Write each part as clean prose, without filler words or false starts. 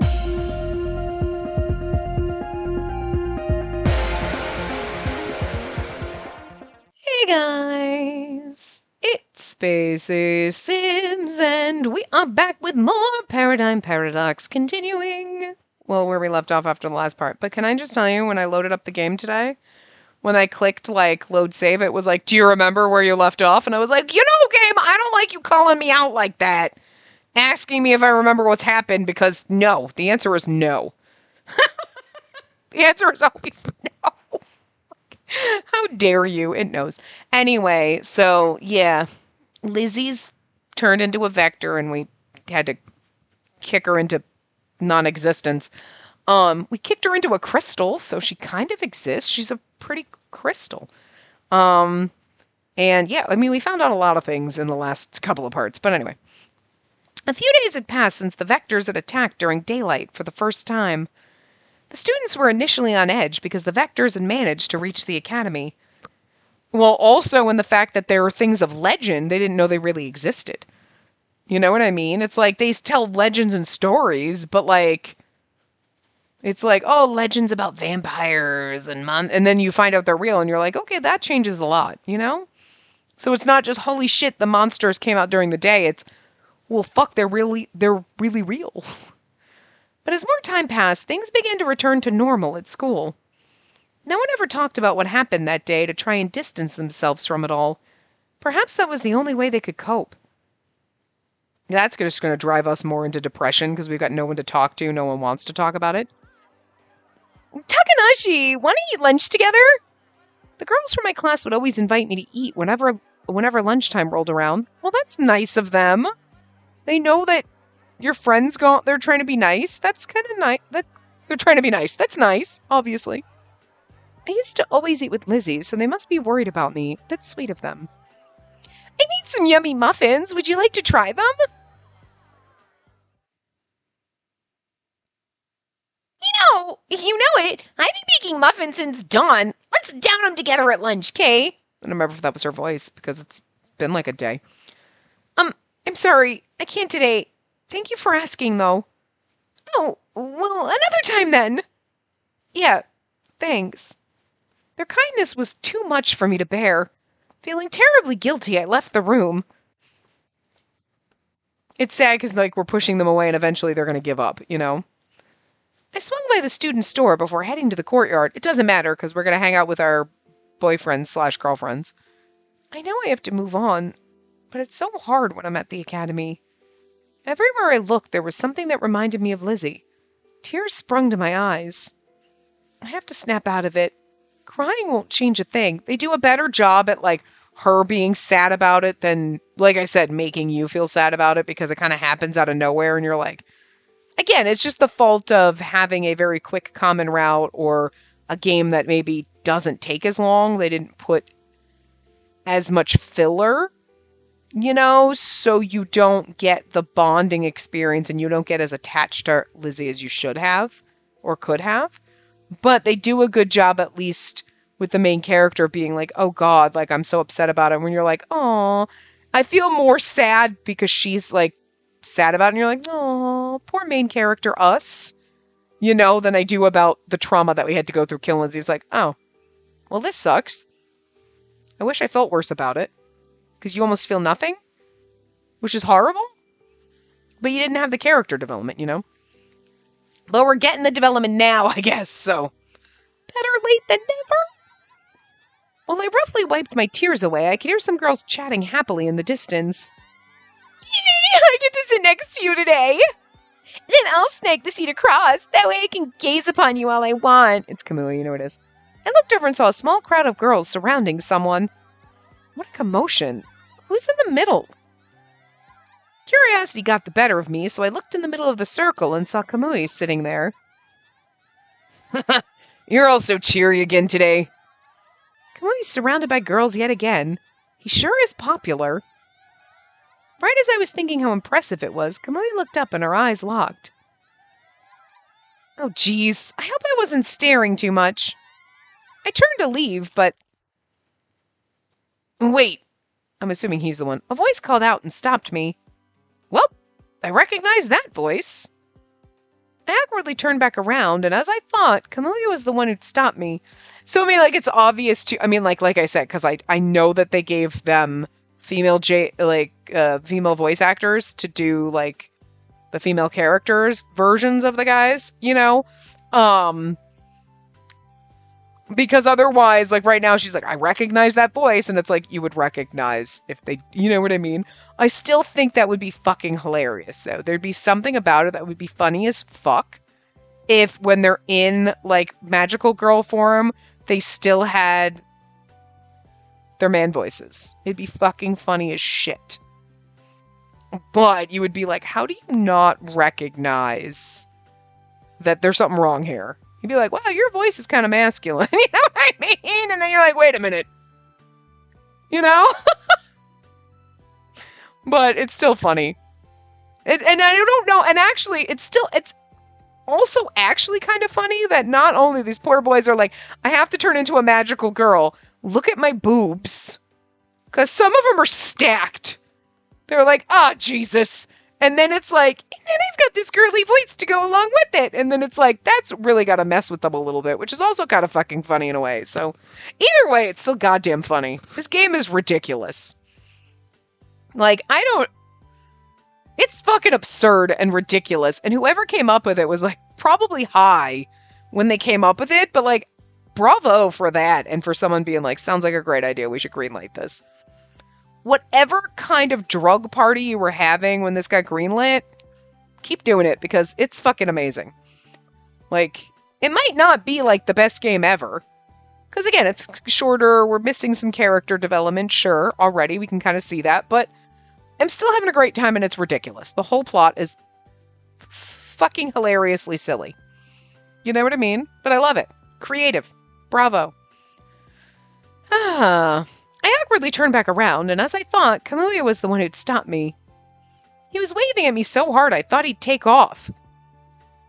Hey guys, it's Spacey Sims, and we are back with more Paradigm Paradox, continuing, well, where we left off after the last part. But can I just tell you, when I loaded up the game today, when I clicked, like, load save, it was like, do you remember where you left off? And I was like, you know, game, I don't like you calling me out like that, asking me if I remember what's happened, because no, the answer is no. The answer is always no. How dare you? It knows. Anyway, so yeah, Lizzie's turned into a vector and we had to kick her into non-existence. We kicked her into a crystal, so she kind of exists. She's a pretty crystal. Um, and yeah, I mean, we found out a lot of things in the last couple of parts, but anyway. A few days had passed since the vectors had attacked during daylight for the first time. The students were initially on edge because the vectors had managed to reach the academy. Well, also in the fact that there are things of legend they didn't know they really existed. You know what I mean? It's like they tell legends and stories, but like it's like, oh, legends about vampires and then you find out they're real and you're like, okay, that changes a lot, you know? So it's not just holy shit the monsters came out during the day. It's well, fuck, they're really real. But as more time passed, things began to return to normal at school. No one ever talked about what happened that day to try and distance themselves from it all. Perhaps that was the only way they could cope. That's just going to drive us more into depression because we've got no one to talk to. No one wants to talk about it. Takanashi, want to eat lunch together? The girls from my class would always invite me to eat whenever lunchtime rolled around. Well, that's nice of them. They know that your friends they're trying to be nice. That's kind of nice. They're trying to be nice. That's nice, obviously. I used to always eat with Lizzie, so they must be worried about me. That's sweet of them. I made some yummy muffins. Would you like to try them? You know it. I've been baking muffins since dawn. Let's down them together at lunch, Kay. I don't remember if that was her voice, because it's been like a day. I'm sorry. I can't today. Thank you for asking, though. Oh, well, another time then. Yeah, thanks. Their kindness was too much for me to bear. Feeling terribly guilty, I left the room. It's sad because, like, we're pushing them away and eventually they're going to give up, you know? I swung by the student store before heading to the courtyard. It doesn't matter because we're going to hang out with our boyfriends/girlfriends. I know I have to move on, but it's so hard when I'm at the academy. Everywhere I looked, there was something that reminded me of Lizzie. Tears sprung to my eyes. I have to snap out of it. Crying won't change a thing. They do a better job at, like, her being sad about it than, like I said, making you feel sad about it because it kind of happens out of nowhere and you're like, again, it's just the fault of having a very quick common route or a game that maybe doesn't take as long. They didn't put as much filler, you know, so you don't get the bonding experience and you don't get as attached to Lizzie as you should have or could have. But they do a good job, at least with the main character being like, oh God, like I'm so upset about it. When you're like, oh, I feel more sad because she's like sad about it. And you're like, oh, poor main character, us, you know, than I do about the trauma that we had to go through killing Lizzie. It's like, oh, well, this sucks. I wish I felt worse about it because you almost feel nothing, which is horrible. But you didn't have the character development, you know? But we're getting the development now, I guess, so better late than never. While I roughly wiped my tears away, I could hear some girls chatting happily in the distance. Yay, I get to sit next to you today. Then I'll snag the seat across. That way I can gaze upon you all I want. It's Kamui, you know it is. I looked over and saw a small crowd of girls surrounding someone. What a commotion. Who's in the middle? Curiosity got the better of me, so I looked in the middle of the circle and saw Kamui sitting there. You're all so cheery again today. Kamui's surrounded by girls yet again. He sure is popular. Right as I was thinking how impressive it was, Kamui looked up and her eyes locked. Oh, geez. I hope I wasn't staring too much. I turned to leave, but... Wait. I'm assuming he's the one. A voice called out and stopped me. Well, I recognize that voice. I awkwardly turned back around, and as I thought, Kamui was the one who'd stopped me. So, I mean, like, it's obvious to, I mean, like I said, because I know that they gave them female voice actors to do, like, the female characters versions of the guys, you know? Because otherwise, like, right now, she's like, I recognize that voice, and it's like, you would recognize if they, you know what I mean? I still think that would be fucking hilarious, though. There'd be something about it that would be funny as fuck if, when they're in, like, magical girl form, they still had their man voices. It'd be fucking funny as shit. But you would be like, how do you not recognize that there's something wrong here? You'd be like, wow, your voice is kind of masculine. You know what I mean? And then you're like, wait a minute. You know? But it's still funny. And I don't know. And actually, it's also actually kind of funny that not only these poor boys are like, I have to turn into a magical girl. Look at my boobs. Because some of them are stacked. They're like, Jesus. And then it's like, and then I've got this girly voice to go along with it. And then it's like, that's really got to mess with them a little bit, which is also kind of fucking funny in a way. So either way, it's still goddamn funny. This game is ridiculous. Like, it's fucking absurd and ridiculous. And whoever came up with it was like probably high when they came up with it. But like, bravo for that. And for someone being like, sounds like a great idea. We should greenlight this. Whatever kind of drug party you were having when this got greenlit, keep doing it because it's fucking amazing. Like, it might not be like the best game ever. Because again, it's shorter. We're missing some character development. Sure, already we can kind of see that. But I'm still having a great time and it's ridiculous. The whole plot is fucking hilariously silly. You know what I mean? But I love it. Creative. Bravo. I awkwardly turned back around, and as I thought, Kamui was the one who'd stopped me. He was waving at me so hard I thought he'd take off.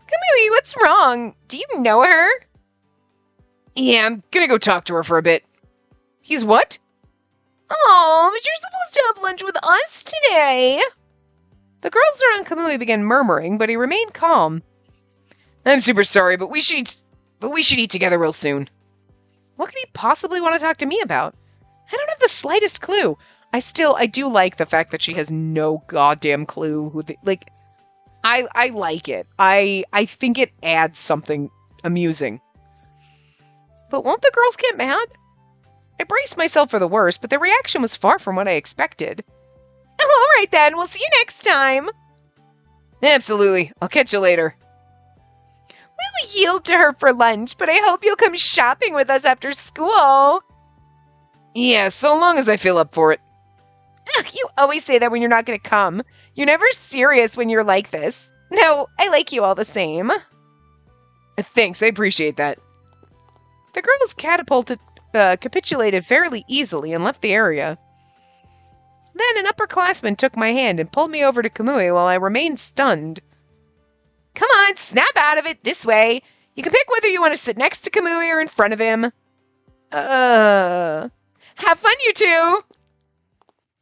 Kamui, what's wrong? Do you know her? Yeah, I'm gonna go talk to her for a bit. He's what? Oh, but you're supposed to have lunch with us today. The girls around Kamui began murmuring, but he remained calm. I'm super sorry, but we should eat together real soon. What could he possibly want to talk to me about? I don't have the slightest clue. I do like the fact that she has no goddamn clue who I like it. I think it adds something amusing. But won't the girls get mad? I braced myself for the worst, but the reaction was far from what I expected. Oh, all right then. We'll see you next time. Absolutely. I'll catch you later. We'll yield to her for lunch, but I hope you'll come shopping with us after school. Yeah, so long as I feel up for it. Ugh, you always say that when you're not going to come. You're never serious when you're like this. No, I like you all the same. Thanks, I appreciate that. The girls capitulated fairly easily and left the area. Then an upperclassman took my hand and pulled me over to Kamui while I remained stunned. Come on, snap out of it, this way. You can pick whether you want to sit next to Kamui or in front of him. Have fun, you two!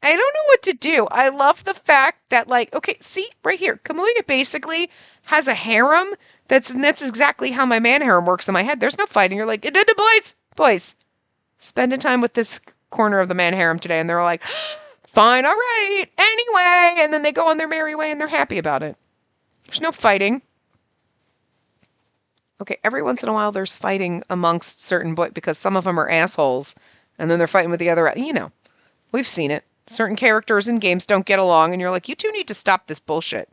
I don't know what to do. I love the fact that, like, okay, see, right here, Kamui basically has a harem. That's exactly how my man harem works in my head. There's no fighting. You're like, boys, spending time with this corner of the man harem today. And they're like, fine, all right, anyway. And then they go on their merry way and they're happy about it. There's no fighting. Okay, every once in a while there's fighting amongst certain boys because some of them are assholes. And then they're fighting with the other, you know, we've seen it. Certain characters in games don't get along, and you're like, you two need to stop this bullshit.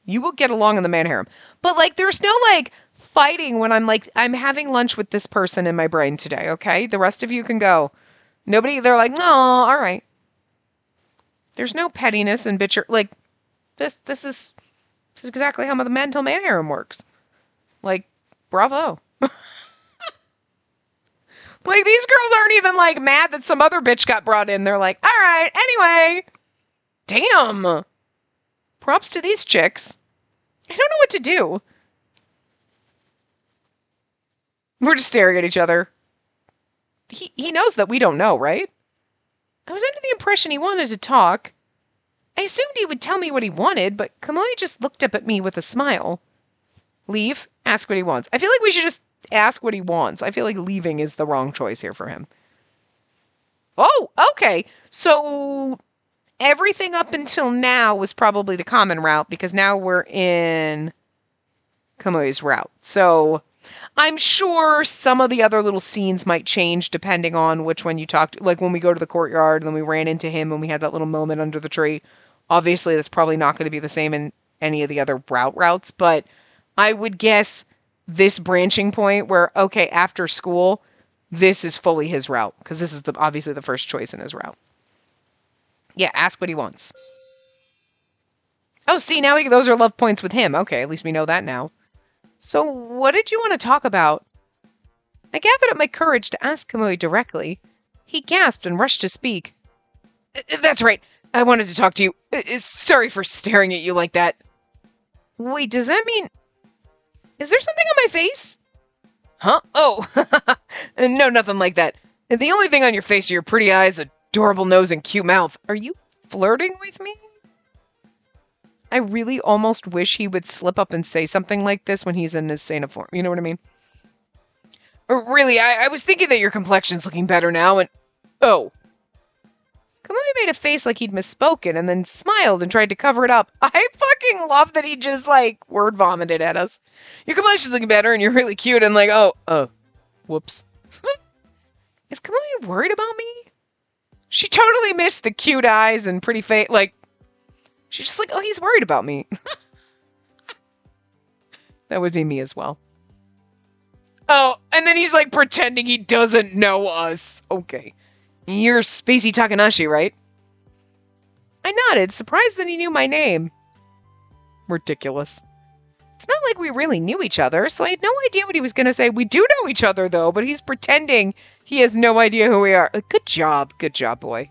You will get along in the man harem. But, like, there's no, like, fighting when I'm, like, I'm having lunch with this person in my brain today, okay? The rest of you can go. They're like, no, all right. There's no pettiness and bitcher. Like, this is exactly how the mental man harem works. Like, bravo. Like, these girls aren't even, like, mad that some other bitch got brought in. They're like, all right, anyway. Damn. Props to these chicks. I don't know what to do. We're just staring at each other. He knows that we don't know, right? I was under the impression he wanted to talk. I assumed he would tell me what he wanted, but Kamui just looked up at me with a smile. Leave? Ask what he wants. I feel like we should just ask what he wants. I feel like leaving is the wrong choice here for him. Oh, okay. So everything up until now was probably the common route because now we're in Kamui's route. So I'm sure some of the other little scenes might change depending on which one you talked. Like when we go to the courtyard and then we ran into him and we had that little moment under the tree. Obviously, that's probably not going to be the same in any of the other routes, but I would guess this branching point where, okay, after school, this is fully his route because this is obviously the first choice in his route. Yeah, ask what he wants. Oh, see, now those are love points with him. Okay, at least we know that now. So, what did you want to talk about? I gathered up my courage to ask Kamui directly. He gasped and rushed to speak. That's right. I wanted to talk to you. Sorry for staring at you like that. Wait, does that mean... Is there something on my face? Huh? Oh, no, nothing like that. The only thing on your face are your pretty eyes, adorable nose, and cute mouth. Are you flirting with me? I really almost wish he would slip up and say something like this when he's in his Santa form. You know what I mean? Or really, I was thinking that your complexion's looking better now, and... Oh. Kamui made a face like he'd misspoken and then smiled and tried to cover it up. I fucking love that he just, word vomited at us. Your complexion's looking better and you're really cute and whoops. Is Kamui worried about me? She totally missed the cute eyes and pretty face, she's just like, oh, he's worried about me. That would be me as well. Oh, and then he's pretending he doesn't know us. Okay. You're Spacey Takanashi, right? I nodded, surprised that he knew my name. Ridiculous. It's not like we really knew each other, so I had no idea what he was going to say. We do know each other, though, but he's pretending he has no idea who we are. Good job, boy.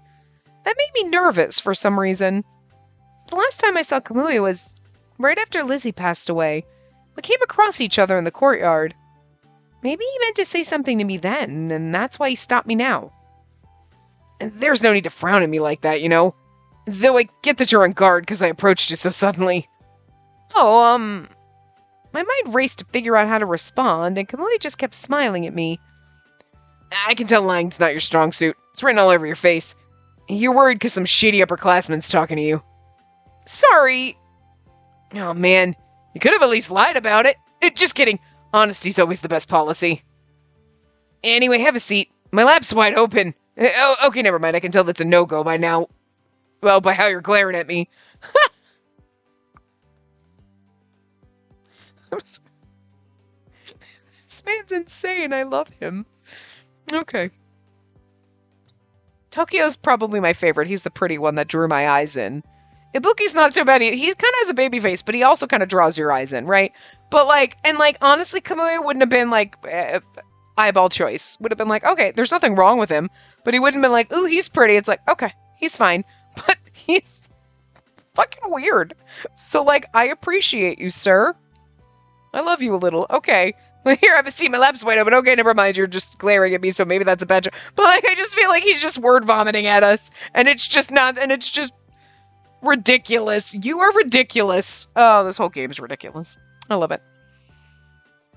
That made me nervous for some reason. The last time I saw Kamui was right after Lizzie passed away. We came across each other in the courtyard. Maybe he meant to say something to me then, and that's why he stopped me now. There's no need to frown at me like that, you know? Though I get that you're on guard because I approached you so suddenly. Oh, my mind raced to figure out how to respond, and Kamui just kept smiling at me. I can tell lying's not your strong suit. It's written all over your face. You're worried because some shady upperclassman's talking to you. Sorry. Oh, man. You could have at least lied about it. Just kidding. Honesty's always the best policy. Anyway, have a seat. My lab's wide open. Oh, okay, never mind. I can tell that's a no-go by now. Well, by how you're glaring at me. This man's insane. I love him. Okay. Tokyo's probably my favorite. He's the pretty one that drew my eyes in. Ibuki's not so bad. He kind of has a baby face, but he also kind of draws your eyes in, right? But honestly, Kamui wouldn't have been eyeball choice. Would have been okay, there's nothing wrong with him. But he wouldn't have been ooh, he's pretty. It's okay, he's fine. But he's fucking weird. So I appreciate you, sir. I love you a little. Okay. Here, have a seat. My lab's wide open. Okay, never mind. You're just glaring at me, so maybe that's a bad joke. But I just feel like he's just word vomiting at us. And it's just not, and it's just ridiculous. You are ridiculous. Oh, this whole game is ridiculous. I love it.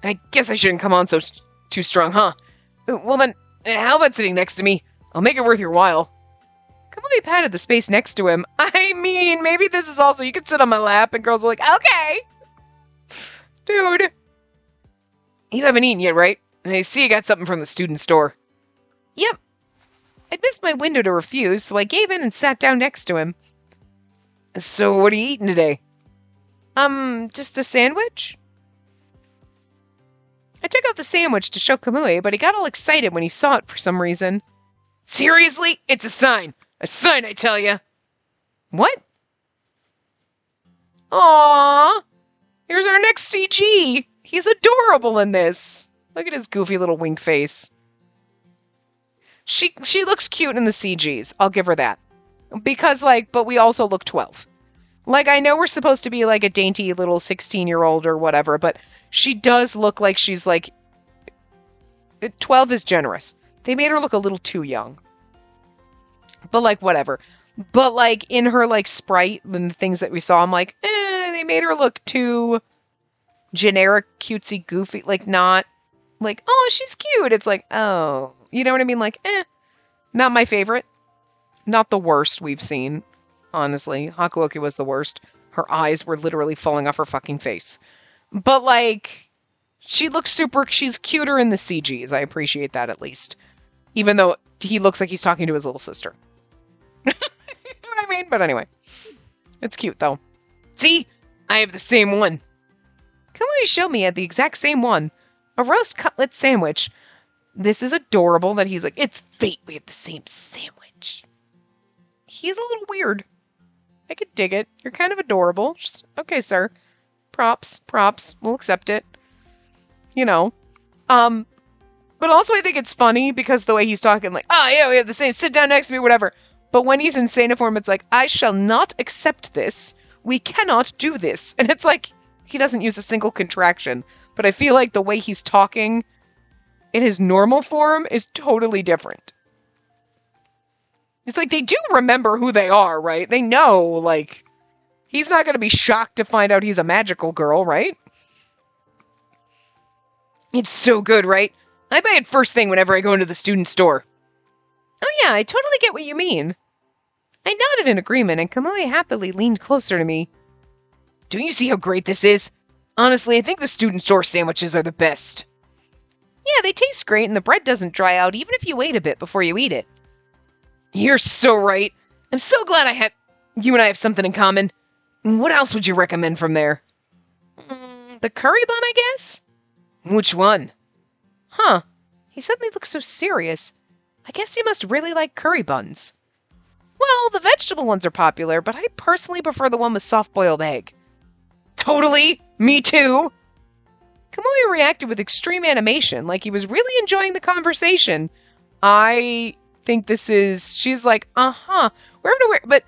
I guess I shouldn't come on so too strong, huh? Well then, how about sitting next to me? I'll make it worth your while. Kamui patted the space next to him. I mean, maybe this is also, you could sit on my lap, and girls are okay. Dude. You haven't eaten yet, right? I see you got something from the student store. Yep. I'd missed my window to refuse, so I gave in and sat down next to him. So what are you eating today? Just a sandwich? I took out the sandwich to show Kamui, but he got all excited when he saw it for some reason. Seriously? It's a sign. A sign, I tell ya. What? Aww. Here's our next CG. He's adorable in this. Look at his goofy little wink face. She looks cute in the CGs. I'll give her that. Because, but we also look 12. I know we're supposed to be, a dainty little 16-year-old or whatever, but she does look like she's, 12 is generous. They made her look a little too young. But, whatever. But, in her, sprite and the things that we saw, I'm they made her look too generic, cutesy, goofy, like not like, oh, she's cute. It's like, oh, you know what I mean? Like, not my favorite. Not the worst we've seen, honestly. Hakuoki was the worst. Her eyes were literally falling off her fucking face. But like, she looks she's cuter in the CGs. I appreciate that at least. Even though he looks like he's talking to his little sister. You know what I mean? But anyway. It's cute though. See? I have the same one. Kamui showed me I had the exact same one. A roast cutlet sandwich. This is adorable that he's like, it's fate we have the same sandwich. He's a little weird. I could dig it. You're kind of adorable. Just, okay, sir. Props. We'll accept it. You know. But also I think it's funny because the way he's talking, like, oh yeah, we have the same, sit down next to me, whatever. But when he's in Seina form, it's like, I shall not accept this. We cannot do this. And it's like, he doesn't use a single contraction. But I feel like the way he's talking in his normal form is totally different. It's like they do remember who they are, right? They know, like, he's not going to be shocked to find out he's a magical girl, right? It's so good, right? I buy it first thing whenever I go into the student store. Oh yeah, I totally get what you mean. I nodded in agreement, and Kamui happily leaned closer to me. Don't you see how great this is? Honestly, I think the student store sandwiches are the best. Yeah, they taste great, and the bread doesn't dry out even if you wait a bit before you eat it. You're so right. I'm so glad you and I have something in common. What else would you recommend from there? The curry bun, I guess? Which one? Huh. He suddenly looked so serious. I guess he must really like curry buns. Well, the vegetable ones are popular, but I personally prefer the one with soft-boiled egg. Totally! Me too! Kamui reacted with extreme animation, like he was really enjoying the conversation. I think she's like, but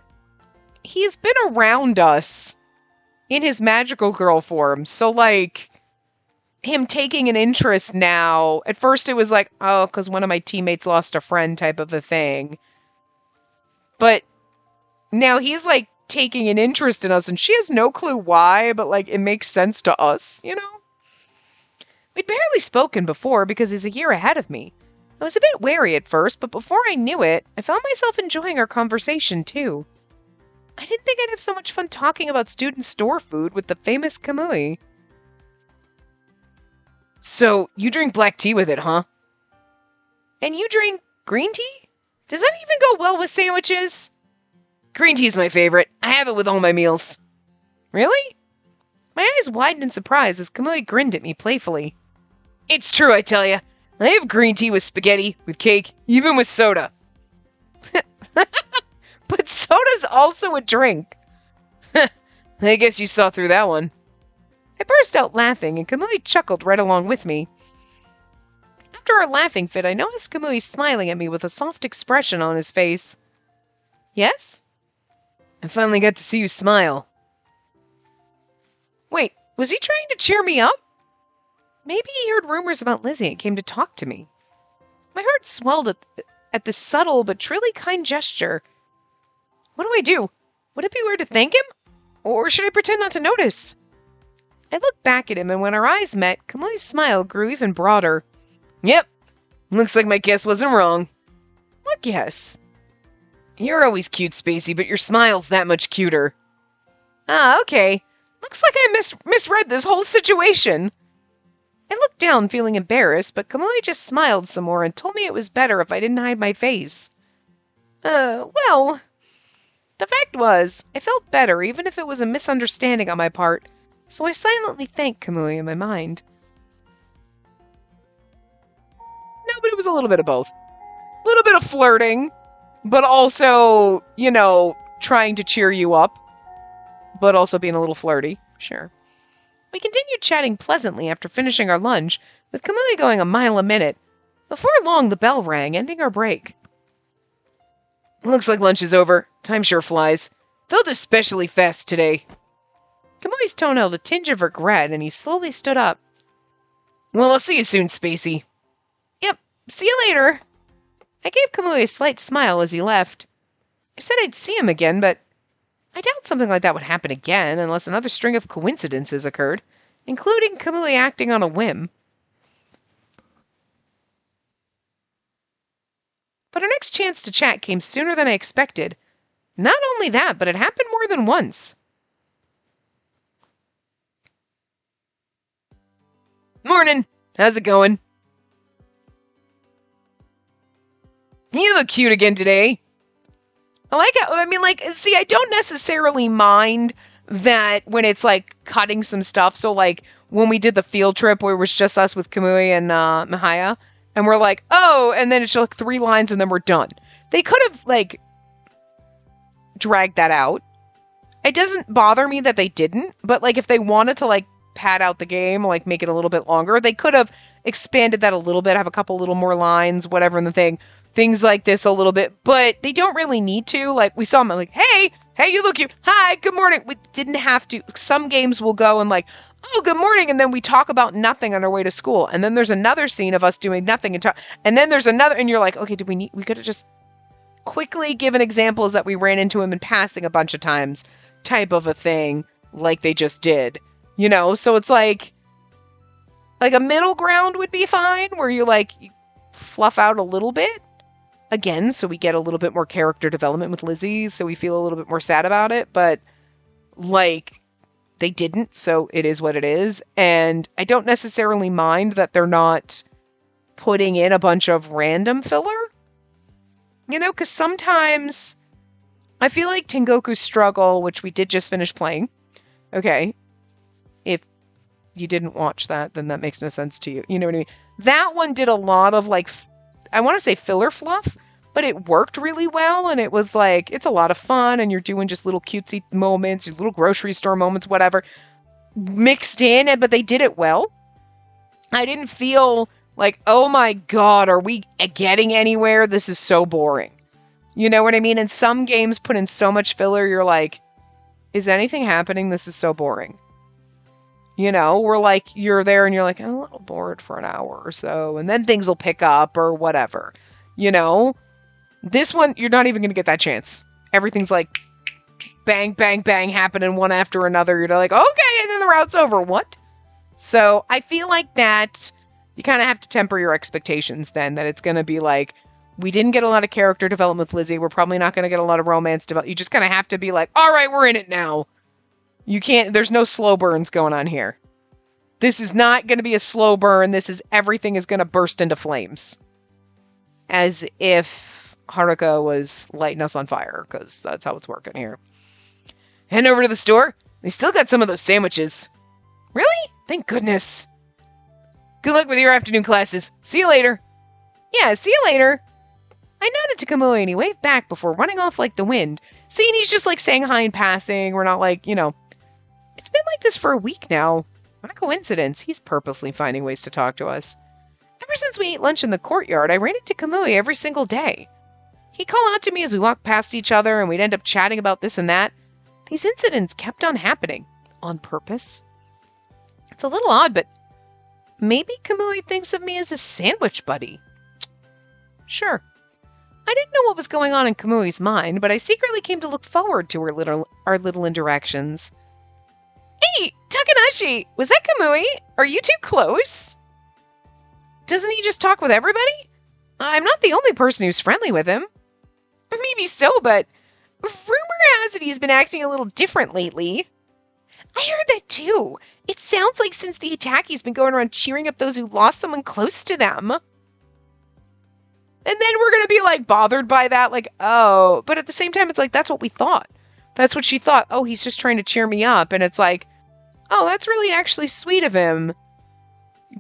he's been around us in his magical girl form, so like, him taking an interest now, at first it was like, oh, because one of my teammates lost a friend type of a thing. But now he's like taking an interest in us, and she has no clue why, but like, it makes sense to us, you know? We'd barely spoken before because he's a year ahead of me. I was a bit wary at first, but before I knew it, I found myself enjoying our conversation too. I didn't think I'd have so much fun talking about student store food with the famous Kamui. So, you drink black tea with it, huh? And you drink green tea? Does that even go well with sandwiches? Green tea's my favorite. I have it with all my meals. Really? My eyes widened in surprise as Kamui grinned at me playfully. It's true, I tell ya. I have green tea with spaghetti, with cake, even with soda. But soda's also a drink. I guess you saw through that one. I burst out laughing, and Kamui chuckled right along with me. After our laughing fit, I noticed Kamui smiling at me with a soft expression on his face. Yes? I finally got to see you smile. Wait, was he trying to cheer me up? Maybe he heard rumors about Lizzie and came to talk to me. My heart swelled at this subtle but truly kind gesture. What do I do? Would it be weird to thank him? Or should I pretend not to notice? I looked back at him, and when our eyes met, Kamui's smile grew even broader. Yep, looks like my guess wasn't wrong. What guess? You're always cute, Spacey, but your smile's that much cuter. Ah, okay. Looks like I misread this whole situation. I looked down, feeling embarrassed, but Kamui just smiled some more and told me it was better if I didn't hide my face. Well, the fact was, I felt better even if it was a misunderstanding on my part, so I silently thanked Kamui in my mind. No, but it was a little bit of both. A little bit of flirting, but also, you know, trying to cheer you up, but also being a little flirty. Sure. We continued chatting pleasantly after finishing our lunch, with Kamui going a mile a minute. Before long, the bell rang, ending our break. Looks like lunch is over. Time sure flies. Felt especially fast today. Kamui's tone held a tinge of regret, and he slowly stood up. Well, I'll see you soon, Spacey. Yep, see you later. I gave Kamui a slight smile as he left. I said I'd see him again, but I doubt something like that would happen again unless another string of coincidences occurred. including Kamui acting on a whim. But our next chance to chat came sooner than I expected. Not only that, but it happened more than once. Morning. How's it going? You look cute again today. I don't necessarily mind that when it's like cutting some stuff. So like when we did the field trip where it was just us with Kamui and Mahaya, and we're like, oh, and then it's like 3 lines and then we're done. They could have like dragged that out. It doesn't bother me that they didn't, but like if they wanted to like pad out the game, like make it a little bit longer, they could have expanded that a little bit, have a couple little more lines, whatever in the thing. Things like this a little bit, but they don't really need to. Like, we saw them like, hey, you look cute. Hi, good morning. We didn't have to. Some games will go and like, oh, good morning. And then we talk about nothing on our way to school. And then there's another scene of us doing nothing. And then there's another, and you're like, okay, we could have just quickly given examples that we ran into him in passing a bunch of times type of a thing like they just did, you know? So it's like a middle ground would be fine where you like fluff out a little bit. Again, so we get a little bit more character development with Lizzie, so we feel a little bit more sad about it, but, like, they didn't, so it is what it is, and I don't necessarily mind that they're not putting in a bunch of random filler, you know, because sometimes I feel like Tengoku Struggle, which we did just finish playing, okay, if you didn't watch that, then that makes no sense to you, you know what I mean? That one did a lot of, like, I want to say filler fluff, but it worked really well, and it was like, it's a lot of fun, and you're doing just little cutesy moments, little grocery store moments, whatever, mixed in, but they did it well. I didn't feel like, oh my god, are we getting anywhere? This is so boring. You know what I mean? And some games put in so much filler, you're like, is anything happening? This is so boring. You know, we're like, you're there and you're like, I'm a little bored for an hour or so, and then things will pick up or whatever. You know? This one, you're not even going to get that chance. Everything's like, bang, bang, bang, happening one after another. You're like, okay, and then the route's over. What? So, I feel like that, you kind of have to temper your expectations then, that it's going to be like, we didn't get a lot of character development with Lizzie, we're probably not going to get a lot of romance development. You just kind of have to be like, alright, we're in it now. You can't, there's no slow burns going on here. This is not going to be a slow burn. This is, everything is going to burst into flames. As if Haruka was lighting us on fire, because that's how it's working here. Head over to the store. They still got some of those sandwiches. Really? Thank goodness. Good luck with your afternoon classes. See you later. Yeah, see you later. I nodded to Kamui and he waved back before running off like the wind. See, and he's just like saying hi in passing. We're not like, you know, it's been like this for a week now. What a coincidence. He's purposely finding ways to talk to us. Ever since we ate lunch in the courtyard, I ran into Kamui every single day. He'd call out to me as we walked past each other, and we'd end up chatting about this and that. These incidents kept on happening. On purpose. It's a little odd, but maybe Kamui thinks of me as a sandwich buddy. Sure. I didn't know what was going on in Kamui's mind, but I secretly came to look forward to our little interactions. Hey, Takanashi! Was that Kamui? Are you two close? Doesn't he just talk with everybody? I'm not the only person who's friendly with him. Maybe so, but rumor has it he's been acting a little different lately. I heard that too. It sounds like since the attack he's been going around cheering up those who lost someone close to them. And then we're going to be like bothered by that, like, oh, but at the same time, it's like, that's what we thought. That's what she thought. Oh, he's just trying to cheer me up. And it's like, oh, that's really actually sweet of him.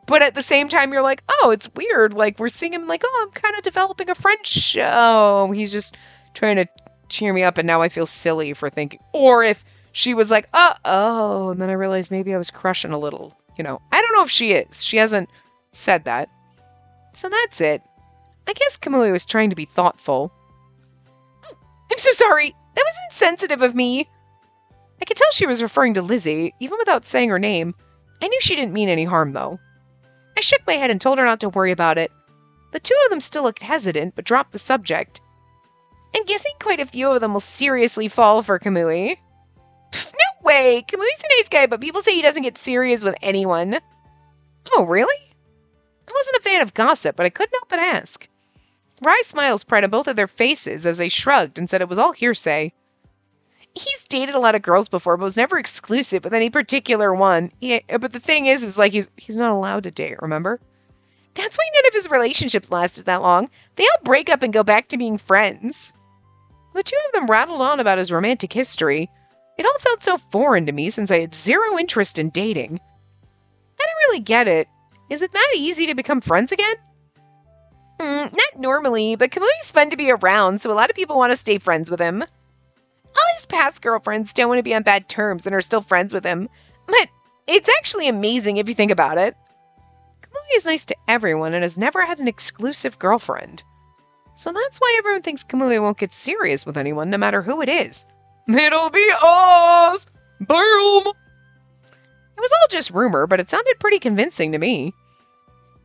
But at the same time, you're like, oh, it's weird. Like, we're seeing him like, oh, I'm kind of developing a friendship. Oh, he's just trying to cheer me up. And now I feel silly for thinking. Or if she was like, oh, and then I realized maybe I was crushing a little. You know, I don't know if she is. She hasn't said that. So that's it. I guess Kamui was trying to be thoughtful. I'm so sorry. That was insensitive of me. I could tell she was referring to Lizzie, even without saying her name. I knew she didn't mean any harm, though. I shook my head and told her not to worry about it. The two of them still looked hesitant, but dropped the subject. I'm guessing quite a few of them will seriously fall for Kamui. No way. Kamui's a nice guy, but people say he doesn't get serious with anyone. Oh, really? I wasn't a fan of gossip, but I couldn't help but ask. Wry smiles spread on both of their faces as they shrugged and said it was all hearsay. He's dated a lot of girls before, but was never exclusive with any particular one. But the thing is like he's not allowed to date, remember? That's why none of his relationships lasted that long. They all break up and go back to being friends. The two of them rattled on about his romantic history. It all felt so foreign to me since I had zero interest in dating. I don't really get it. Is it that easy to become friends again? Not normally, but Kamui's fun to be around, so a lot of people want to stay friends with him. All his past girlfriends don't want to be on bad terms and are still friends with him. But it's actually amazing if you think about it. Kamui is nice to everyone and has never had an exclusive girlfriend. So that's why everyone thinks Kamui won't get serious with anyone, no matter who it is. It'll be us! Boom! It was all just rumor, but it sounded pretty convincing to me.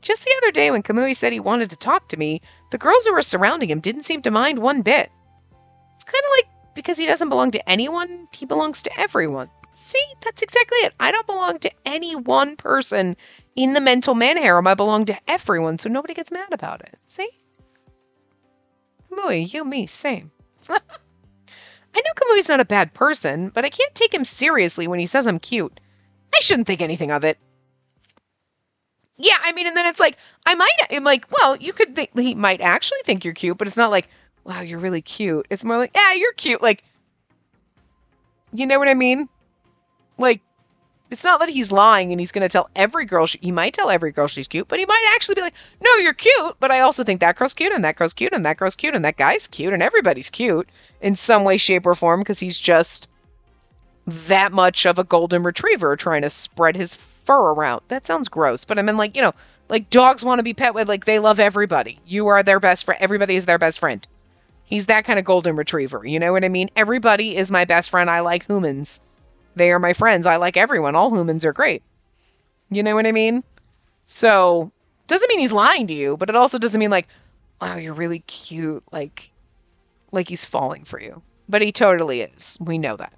Just the other day when Kamui said he wanted to talk to me, the girls who were surrounding him didn't seem to mind one bit. It's kind of like because he doesn't belong to anyone, he belongs to everyone. See, that's exactly it. I don't belong to any one person in the mental man harem. I belong to everyone, so nobody gets mad about it. See? Kamui, you, me, same. I know Kamui's not a bad person, but I can't take him seriously when he says I'm cute. I shouldn't think anything of it. Yeah, I mean, and then it's like, I'm like, well, you could think, he might actually think you're cute, but it's not like, wow, you're really cute. It's more like, yeah, you're cute. Like, you know what I mean? Like, it's not that he's lying and he's going to tell every girl, he might tell every girl she's cute, but he might actually be like, no, you're cute, but I also think that girl's cute, and that girl's cute, and that girl's cute, and that guy's cute, and everybody's cute in some way, shape, or form, because he's just that much of a golden retriever trying to spread his fur around. That sounds gross, but I mean, like, you know, like dogs want to be pet with, like, they love everybody. You are their best friend. Everybody is their best friend. He's that kind of golden retriever. You know what I mean? Everybody is my best friend. I like humans. They are my friends. I like everyone. All humans are great. You know what I mean? So, doesn't mean he's lying to you, but it also doesn't mean like, wow, you're really cute. Like he's falling for you. But he totally is. We know that.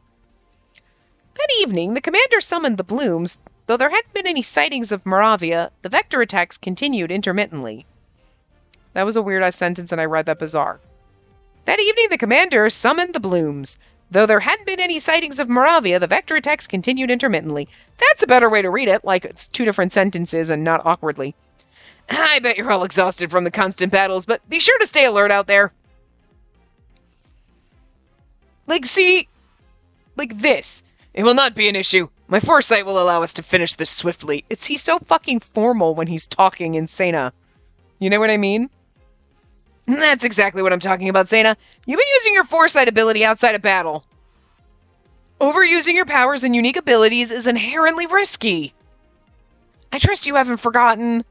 That evening, the commander summoned the Blooms. Though there hadn't been any sightings of Moravia, the vector attacks continued intermittently. That was a weird-ass sentence and I read that bizarre. That evening, the commander summoned the Blooms. Though there hadn't been any sightings of Moravia, the vector attacks continued intermittently. That's a better way to read it, like it's two different sentences and not awkwardly. I bet you're all exhausted from the constant battles, but be sure to stay alert out there. Like, see? Like this. It will not be an issue. My foresight will allow us to finish this swiftly. He's so fucking formal when he's talking in Sena. You know what I mean? That's exactly what I'm talking about, Sena. You've been using your foresight ability outside of battle. Overusing your powers and unique abilities is inherently risky. I trust you haven't forgotten.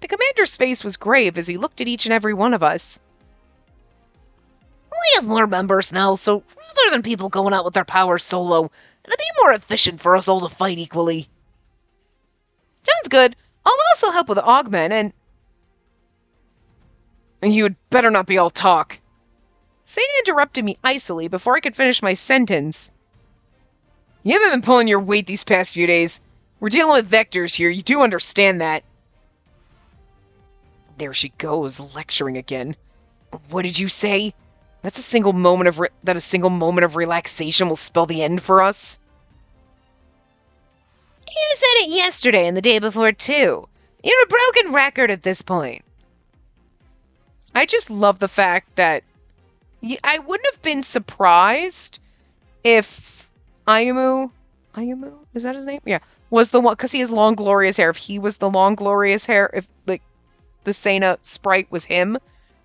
The commander's face was grave as he looked at each and every one of us. We have more members now, so rather than people going out with their powers solo, it'll be more efficient for us all to fight equally. Sounds good. I'll also help with Augment and you'd better not be all talk. Sena interrupted me icily before I could finish my sentence. You haven't been pulling your weight these past few days. We're dealing with vectors here, you do understand that. There she goes, lecturing again. What did you say? That's a single moment of relaxation will spell the end for us? You said it yesterday and the day before too. You're a broken record at this point. I just love the fact that I wouldn't have been surprised if Ayumu, is that his name? Yeah, was the one, because he has long, glorious hair. If he was the long, glorious hair, if like the Sena sprite was him,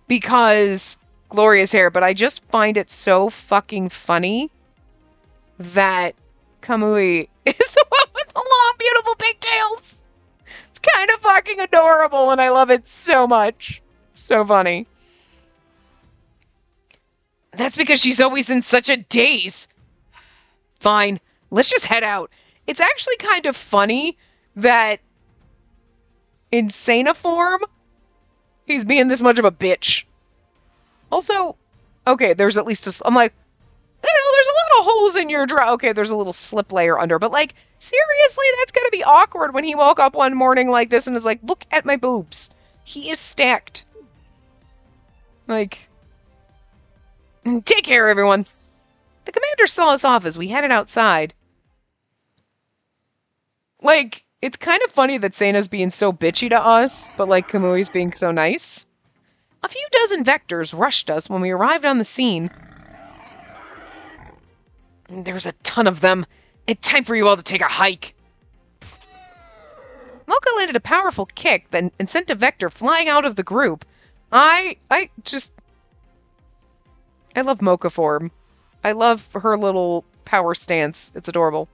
because glorious hair. But I just find it so fucking funny that Kamui is the one with the long, beautiful pigtails. It's kind of fucking adorable, and I love it so much. So funny. That's because she's always in such a daze. Fine, let's just head out. It's actually kind of funny that in Sena form, he's being this much of a bitch. Also, okay, there's at least I'm like, I don't know, there's a lot of holes in your dress. Okay, there's a little slip layer under, but like, seriously, that's gonna be awkward when he woke up one morning like this and is like, look at my boobs. He is stacked. Like, take care, everyone. The commander saw us off as we headed outside. Like, it's kind of funny that Seina's being so bitchy to us, but like Kamui's being so nice. A few dozen vectors rushed us when we arrived on the scene. There's a ton of them. It's time for you all to take a hike. Mocha landed a powerful kick and sent a vector flying out of the group. I love Mocha form. I love her little power stance. It's adorable.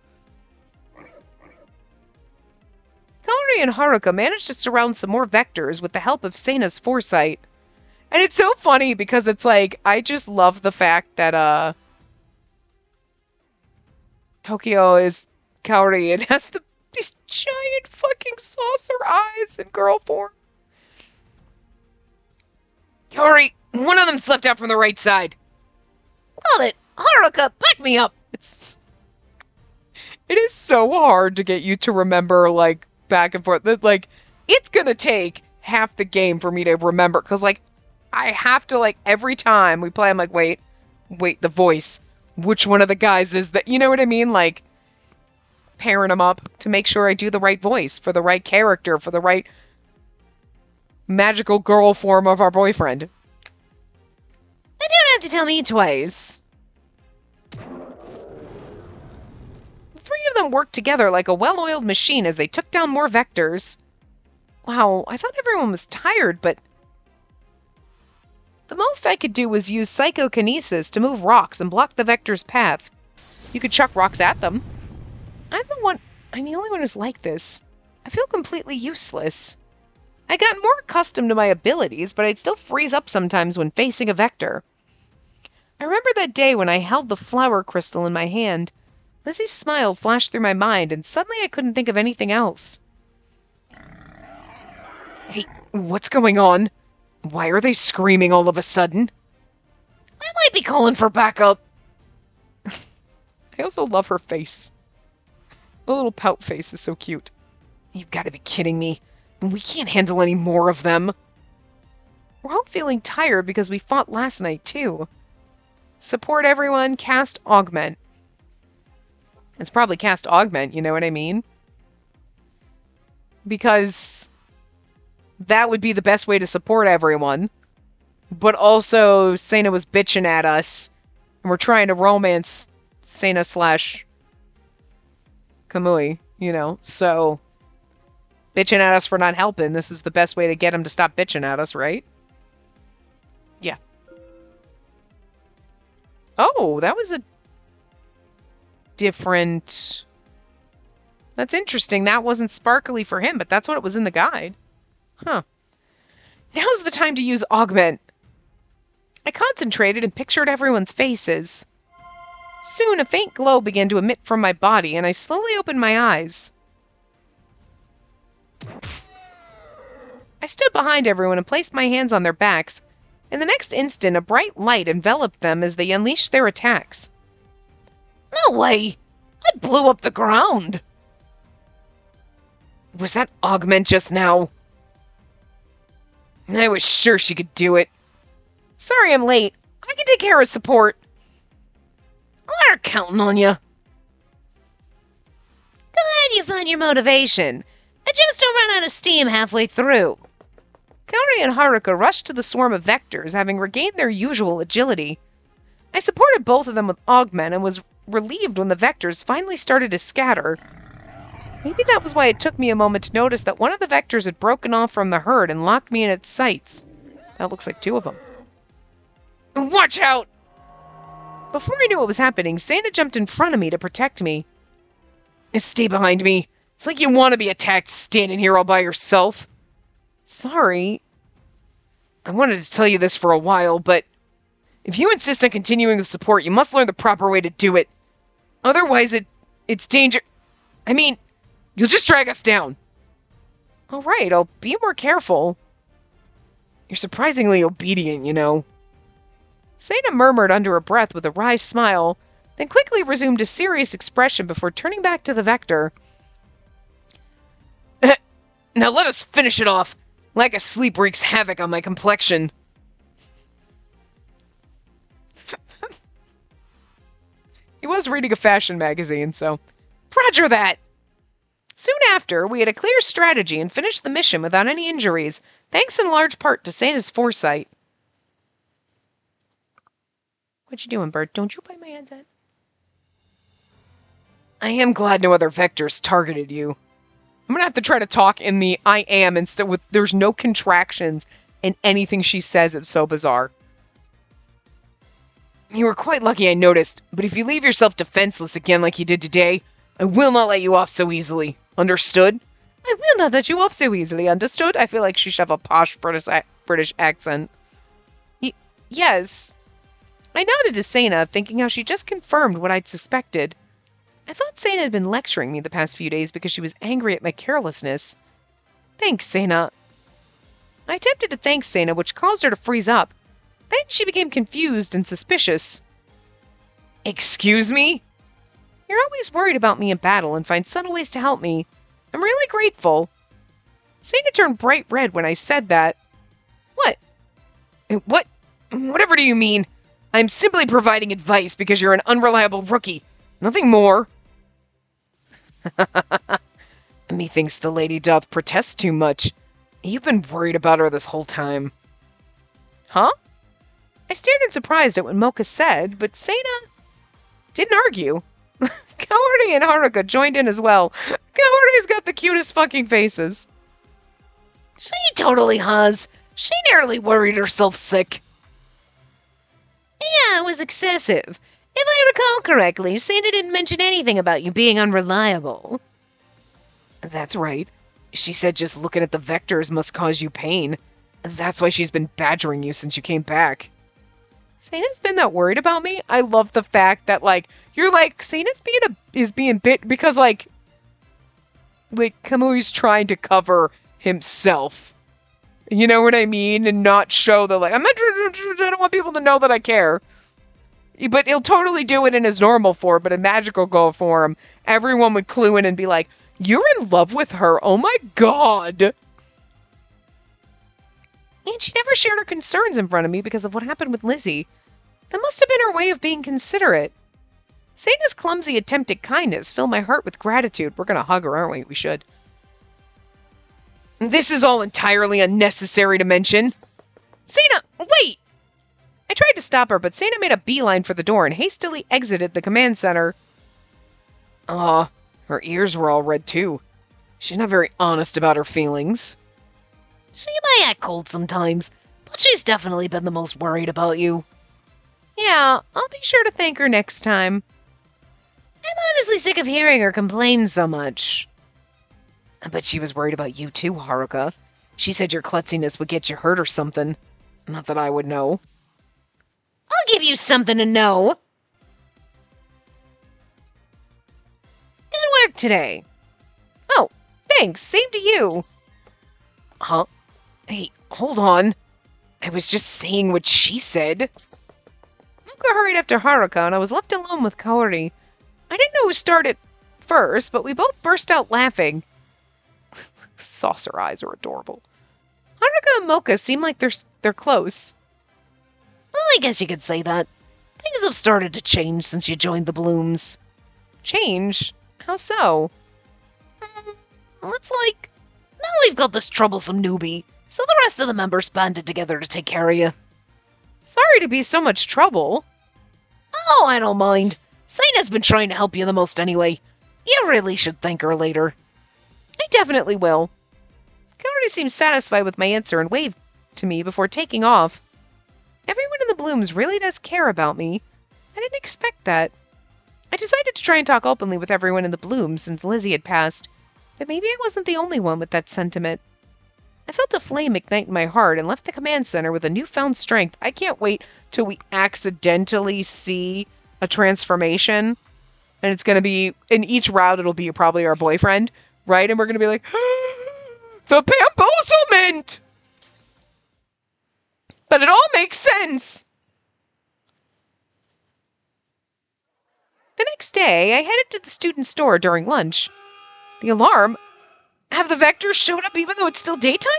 Kaori and Haruka managed to surround some more vectors with the help of Seina's foresight. And it's so funny because it's like, I just love the fact that, Tokyo is Kaori and has these giant fucking saucer eyes in girl form. Kaori, one of them slipped out from the right side. Got it! Haruka, back me up! It is so hard to get you to remember, like, back and forth. Like, it's gonna take half the game for me to remember, because, like, I have to, like, every time we play, I'm like, wait, the voice. Which one of the guys is that? You know what I mean? Like, pairing them up to make sure I do the right voice for the right character, for the right magical girl form of our boyfriend. I don't have to tell me twice. The three of them worked together like a well-oiled machine as they took down more vectors. Wow, I thought everyone was tired, but the most I could do was use psychokinesis to move rocks and block the vector's path. You could chuck rocks at them. I'm the only one who's like this. I feel completely useless. I got more accustomed to my abilities, but I'd still freeze up sometimes when facing a vector. I remember that day when I held the flower crystal in my hand. Lizzie's smile flashed through my mind, and suddenly I couldn't think of anything else. Hey, what's going on? Why are they screaming all of a sudden? I might be calling for backup. I also love her face. The little pout face is so cute. You've got to be kidding me. We can't handle any more of them. We're all feeling tired because we fought last night, too. Support everyone, cast Augment. It's probably cast Augment, you know what I mean? Because that would be the best way to support everyone. But also, Seina was bitching at us. And we're trying to romance Seina / Kamui, you know? So, bitching at us for not helping. This is the best way to get him to stop bitching at us, right? Yeah. Oh, that was a different... That's interesting. That wasn't sparkly for him, but that's what it was in the guide. Huh. Now's the time to use Augment. I concentrated and pictured everyone's faces. Soon, a faint glow began to emit from my body, and I slowly opened my eyes. I stood behind everyone and placed my hands on their backs. In the next instant, a bright light enveloped them as they unleashed their attacks. No way! I blew up the ground! Was that Augment just now? I was sure she could do it. Sorry I'm late. I can take care of support. We're counting on you. Glad you found your motivation. I just don't run out of steam halfway through. Kaori and Haruka rushed to the swarm of vectors, having regained their usual agility. I supported both of them with Augment and was relieved when the vectors finally started to scatter. Maybe that was why it took me a moment to notice that one of the vectors had broken off from the herd and locked me in its sights. That looks like two of them. Watch out! Before I knew what was happening, Seina jumped in front of me to protect me. Stay behind me. It's like you want to be attacked standing here all by yourself. Sorry. I wanted to tell you this for a while, but if you insist on continuing the support, you must learn the proper way to do it. Otherwise, it's danger... I mean, you'll just drag us down. All right, I'll be more careful. You're surprisingly obedient, you know. Seina murmured under her breath with a wry smile, then quickly resumed a serious expression before turning back to the Vector. Now let us finish it off. Lack of sleep wreaks havoc on my complexion. He was reading a fashion magazine, so... Roger that! Soon after, we had a clear strategy and finished the mission without any injuries, thanks in large part to Seina's foresight. What you doing, Bert? Don't you bite my headset? I am glad no other vectors targeted you. I'm gonna have to try to talk in the I am instead with there's no contractions in anything she says. It's so bizarre. You were quite lucky I noticed, but if you leave yourself defenseless again like you did today, I will not let you off so easily. Understood? I will not let you off so easily. Understood? I feel like she should have a posh British accent. Yes. I nodded to Seina, thinking how she just confirmed what I'd suspected. I thought Seina had been lecturing me the past few days because she was angry at my carelessness. Thanks, Seina. I attempted to thank Seina, which caused her to freeze up. Then she became confused and suspicious. Excuse me? You're always worried about me in battle and find subtle ways to help me. I'm really grateful. Seina turned bright red when I said that. What? Whatever do you mean? I'm simply providing advice because you're an unreliable rookie. Nothing more. Methinks the lady doth protest too much. You've been worried about her this whole time. Huh? I stared in surprise at what Mocha said, but Seina didn't argue. Kaori and Haruka joined in as well. Kaori's got the cutest fucking faces. She totally has. She nearly worried herself sick. Yeah, it was excessive. If I recall correctly, Seina didn't mention anything about you being unreliable. That's right. She said just looking at the vectors must cause you pain. That's why she's been badgering you since you came back. Seina's been that worried about me? I love the fact that, like, you're like, Seina's being bit because, like Kamui's trying to cover himself. You know what I mean? And not show the, like, I don't want people to know that I care. But he'll totally do it in his normal form, but in magical girl form, everyone would clue in and be like, you're in love with her? Oh my god! And she never shared her concerns in front of me because of what happened with Lizzie. That must have been her way of being considerate. Seina's clumsy attempt at kindness filled my heart with gratitude. We're gonna hug her, aren't we? We should. This is all entirely unnecessary to mention. Seina, wait! I tried to stop her, but Seina made a beeline for the door and hastily exited the command center. Aw, her ears were all red too. She's not very honest about her feelings. She may act cold sometimes, but she's definitely been the most worried about you. Yeah, I'll be sure to thank her next time. I'm honestly sick of hearing her complain so much. I bet she was worried about you too, Haruka. She said your klutziness would get you hurt or something. Not that I would know. I'll give you something to know. Good work today. Oh, thanks. Same to you. Huh? Hey, hold on. I was just saying what she said. Mocha hurried after Haruka, and I was left alone with Kaori. I didn't know who started first, but we both burst out laughing. Saucer eyes are adorable. Haruka and Mocha seem like they're close. Well, I guess you could say that. Things have started to change since you joined the Blooms. Change? How so? It's like, now we've got this troublesome newbie, so the rest of the members banded together to take care of you. Sorry to be so much trouble. Oh, I don't mind. Seina's been trying to help you the most anyway. You really should thank her later. I definitely will. Kaori seemed satisfied with my answer and waved to me before taking off. Everyone in the Blooms really does care about me. I didn't expect that. I decided to try and talk openly with everyone in the Blooms since Lizzie had passed, but maybe I wasn't the only one with that sentiment. I felt a flame ignite in my heart and left the command center with a newfound strength. I can't wait till we accidentally see a transformation, and it's going to be, in each route, it'll be probably our boyfriend, right? And we're going to be like, the bamboozlement! But it all makes sense! The next day, I headed to the student store during lunch. The alarm? Have the vectors showed up even though it's still daytime?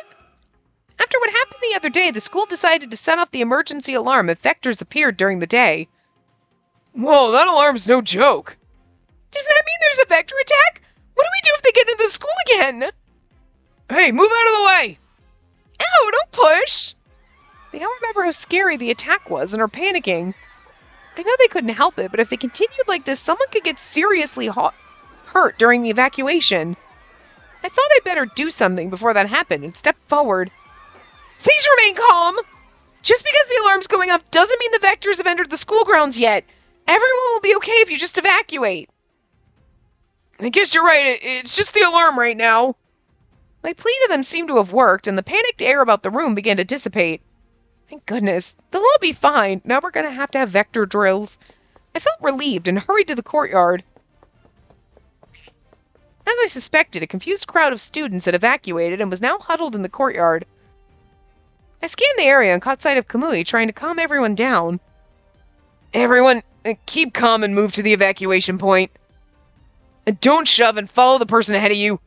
After what happened the other day, the school decided to set off the emergency alarm if vectors appeared during the day. Whoa, that alarm's no joke. Does that mean there's a vector attack? What do we do if they get into the school again? Hey, move out of the way! Ow, don't push! They all remember how scary the attack was and are panicking. I know they couldn't help it, but if they continued like this, someone could get seriously hurt during the evacuation. I thought I'd better do something before that happened and step forward. Please remain calm! Just because the alarm's going off doesn't mean the vectors have entered the school grounds yet. Everyone will be okay if you just evacuate. I guess you're right, it's just the alarm right now. My plea to them seemed to have worked, and the panicked air about the room began to dissipate. Thank goodness, they'll all be fine. Now we're going to have vector drills. I felt relieved and hurried to the courtyard. As I suspected, a confused crowd of students had evacuated and was now huddled in the courtyard. I scanned the area and caught sight of Kamui trying to calm everyone down. Everyone, keep calm and move to the evacuation point. Don't shove and follow the person ahead of you.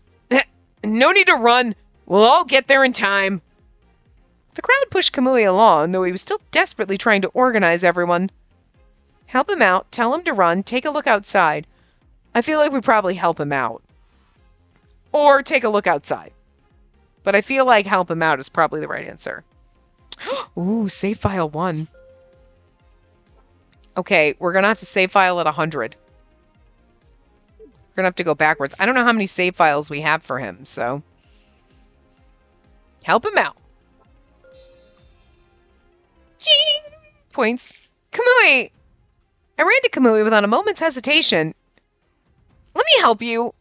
No need to run. We'll all get there in time. The crowd pushed Kamui along, though he was still desperately trying to organize everyone. Help him out, tell him to run, take a look outside. I feel like we probably help him out. Or take a look outside. But I feel like help him out is probably the right answer. Ooh, save file 1. Okay, we're going to have to save file at 100. We're going to have to go backwards. I don't know how many save files we have for him, so... Help him out. Ching! Points. Kamui! I ran to Kamui without a moment's hesitation. Let me help you.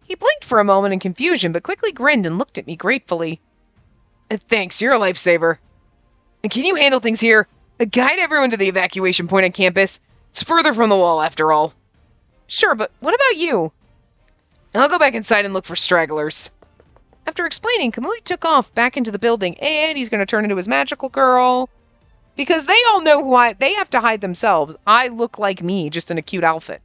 He blinked for a moment in confusion, but quickly grinned and looked at me gratefully. Thanks, you're a lifesaver. Can you handle things here? Guide everyone to the evacuation point on campus. It's further from the wall, after all. Sure, but what about you? I'll go back inside and look for stragglers. After explaining, Kamui took off back into the building, and he's going to turn into his magical girl. Because they all know who they have to hide themselves. I look like me, just in a cute outfit.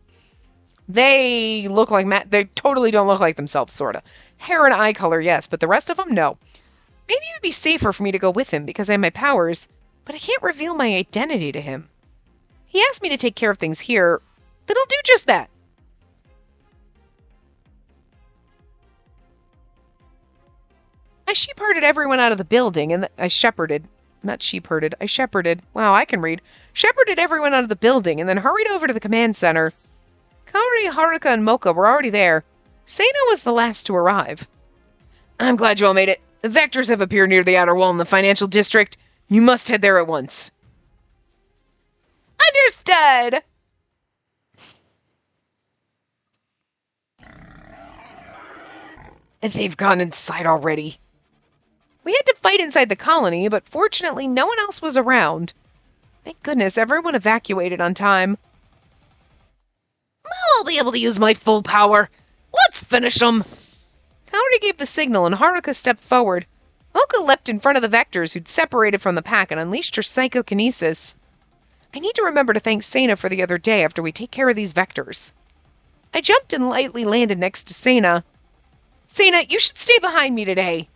They look like they totally don't look like themselves, sort of. Hair and eye color, yes, but the rest of them, no. Maybe it would be safer for me to go with him because I have my powers, but I can't reveal my identity to him. He asked me to take care of things here, then I'll do just that. I shepherded everyone out of the building, and I shepherded. Wow, I can read. Shepherded everyone out of the building, and then hurried over to the command center. Kaori, Haruka, and Mocha were already there. Seina was the last to arrive. I'm glad you all made it. The vectors have appeared near the outer wall in the financial district. You must head there at once. Understood! They've gone inside already. We had to fight inside the colony, but fortunately no one else was around. Thank goodness everyone evacuated on time. I'll be able to use my full power. Let's finish them. Kaori gave the signal and Haruka stepped forward. Mocha leapt in front of the vectors who'd separated from the pack and unleashed her psychokinesis. I need to remember to thank Seina for the other day after we take care of these vectors. I jumped and lightly landed next to Seina. Seina, you should stay behind me today.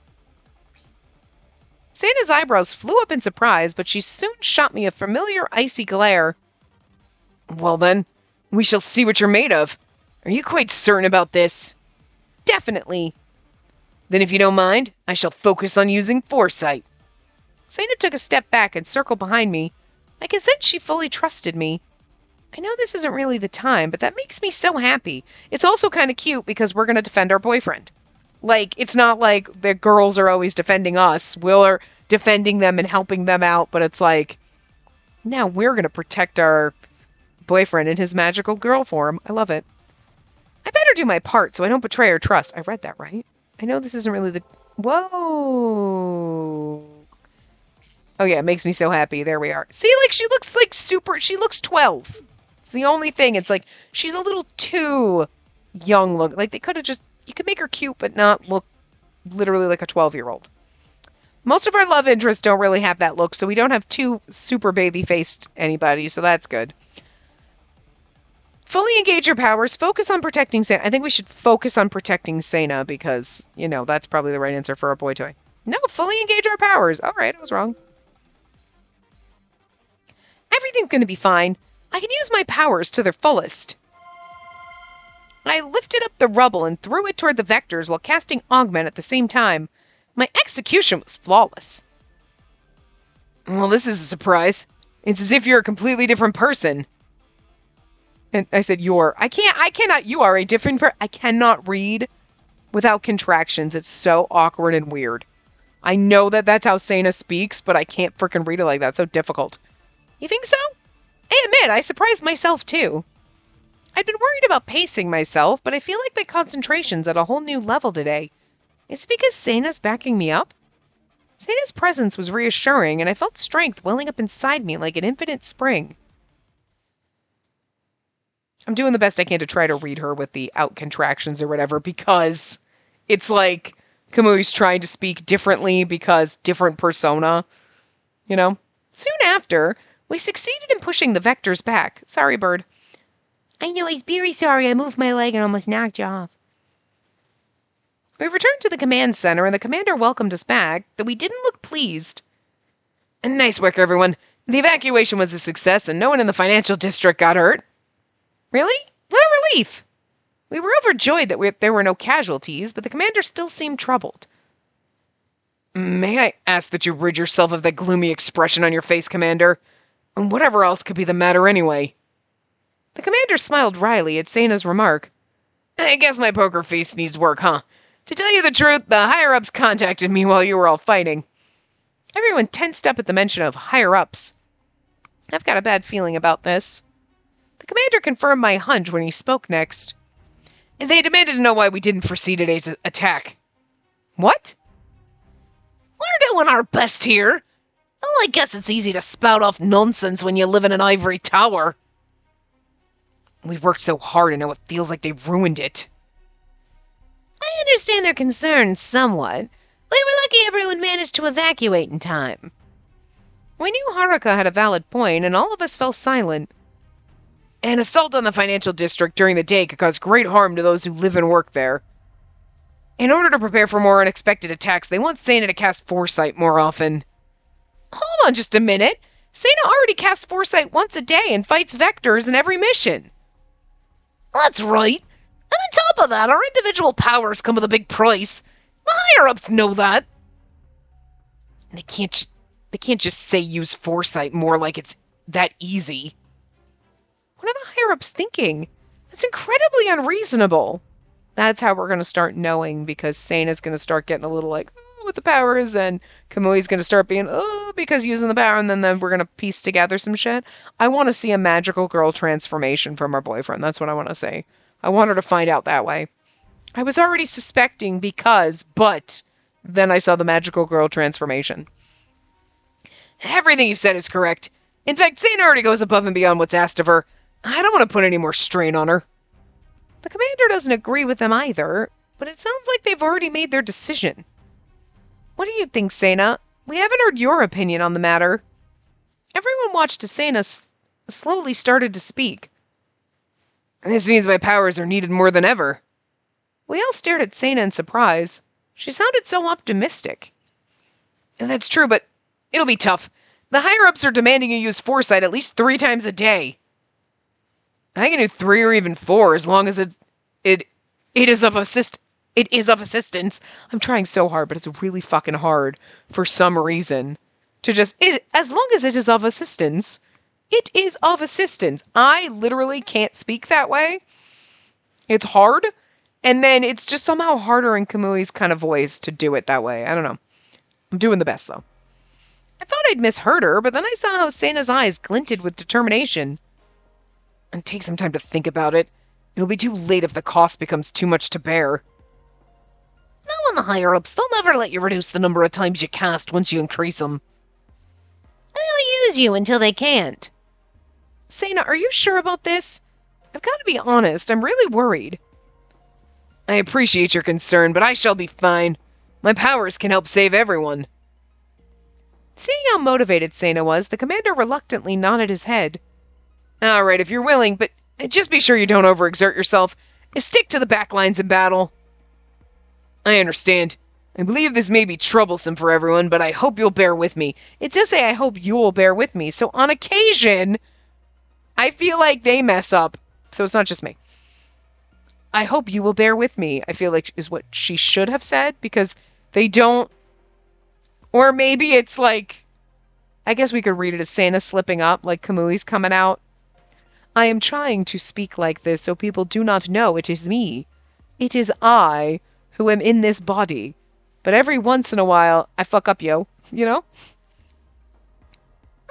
Seina's eyebrows flew up in surprise, but she soon shot me a familiar icy glare. Well then, we shall see what you're made of. Are you quite certain about this? Definitely. Then if you don't mind, I shall focus on using foresight. Seina took a step back and circled behind me. I could sense she fully trusted me. I know this isn't really the time, but that makes me so happy. It's also kind of cute because we're going to defend our boyfriend. Like, it's not like the girls are always defending us. We're defending them and helping them out, but it's like, now we're going to protect our boyfriend in his magical girl form. I love it. I better do my part so I don't betray her trust. I read that right. I know this isn't really the... Whoa. Oh yeah, it makes me so happy. There we are. See, like, she looks like super... She looks 12. It's the only thing. It's like, she's a little too young look. Like, they could have just... You could make her cute, but not look literally like a 12-year-old. Most of our love interests don't really have that look, so we don't have two super baby-faced anybody, so that's good. Fully engage your powers. Focus on protecting Sena. I think we should focus on protecting Sena because, that's probably the right answer for a boy toy. No, fully engage our powers. All right, I was wrong. Everything's going to be fine. I can use my powers to their fullest. I lifted up the rubble and threw it toward the vectors while casting Augment at the same time. My execution was flawless. Well, this is a surprise. It's as if you're a completely different person. And I said, I cannot, you are a different person. I cannot read without contractions. It's so awkward and weird. I know that that's how Sena speaks, but I can't freaking read it like that. It's so difficult. You think so? I admit, I surprised myself too. I'd been worried about pacing myself, but I feel like my concentration's at a whole new level today. Is it because Sena's backing me up? Sena's presence was reassuring, and I felt strength welling up inside me like an infinite spring. I'm doing the best I can to try to read her with the out contractions or whatever, because it's like Kamui's trying to speak differently because different persona, Soon after, we succeeded in pushing the vectors back. Sorry, bird. I know, I'm very sorry. I moved my leg and almost knocked you off. We returned to the command center, and the commander welcomed us back, though we didn't look pleased. Nice work, everyone. The evacuation was a success, and no one in the financial district got hurt. Really? What a relief! We were overjoyed that there were no casualties, but the commander still seemed troubled. May I ask that you rid yourself of that gloomy expression on your face, Commander? And whatever else could be the matter anyway? The commander smiled wryly at Sena's remark. I guess my poker face needs work, huh? To tell you the truth, the higher-ups contacted me while you were all fighting. Everyone tensed up at the mention of higher-ups. I've got a bad feeling about this. The commander confirmed my hunch when he spoke next. They demanded to know why we didn't foresee today's attack. What? We're doing our best here. Well, I guess it's easy to spout off nonsense when you live in an ivory tower. We've worked so hard and now it feels like they ruined it. I understand their concerns somewhat. We were lucky everyone managed to evacuate in time. We knew Haruka had a valid point, and all of us fell silent. An assault on the financial district during the day could cause great harm to those who live and work there. In order to prepare for more unexpected attacks, they want Sena to cast Foresight more often. Hold on just a minute. Sena already casts Foresight once a day and fights vectors in every mission. That's right. And on top of that, our individual powers come with a big price. The higher-ups know that. They can't just say use Foresight more like it's that easy. What are the higher-ups thinking? That's incredibly unreasonable. That's how we're going to start knowing, because Sena's going to start getting a little like, oh, with the powers, and Kamui's going to start being, oh, because using the power, and then we're going to piece together some shit. I want to see a magical girl transformation from our boyfriend. That's what I want to say. I want her to find out that way. I was already suspecting but then I saw the magical girl transformation. Everything you've said is correct. In fact, Sena already goes above and beyond what's asked of her. I don't want to put any more strain on her. The commander doesn't agree with them either, but it sounds like they've already made their decision. What do you think, Sena? We haven't heard your opinion on the matter. Everyone watched as Sena slowly started to speak. This means my powers are needed more than ever. We all stared at Sena in surprise. She sounded so optimistic. And that's true, but it'll be tough. The higher-ups are demanding you use Foresight at least 3 times a day. I can do 3 or even 4 as long as it is of assistance. I'm trying so hard, but it's really fucking hard for some reason to as long as it is of assistance. It is of assistance. I literally can't speak that way. It's hard. And then it's just somehow harder in Kamui's kind of voice to do it that way. I don't know. I'm doing the best, though. I thought I'd misheard her, but then I saw how Sena's eyes glinted with determination. And take some time to think about it. It'll be too late if the cost becomes too much to bear. No one the higher-ups, they'll never let you reduce the number of times you cast once you increase them. They'll use you until they can't. Sena, are you sure about this? I've got to be honest, I'm really worried. I appreciate your concern, but I shall be fine. My powers can help save everyone. Seeing how motivated Sena was, the commander reluctantly nodded his head. All right, if you're willing, but And just be sure you don't overexert yourself. And stick to the back lines in battle. I understand. I believe this may be troublesome for everyone, but I hope you'll bear with me. It does say I hope you'll bear with me, so on occasion, I feel like they mess up. So it's not just me. I hope you will bear with me, I feel like is what she should have said, because they don't... Or maybe it's like... I guess we could read it as Sana slipping up, like Kamui's coming out. I am trying to speak like this so people do not know it is me. It is I who am in this body. But every once in a while, I fuck up, yo. You know?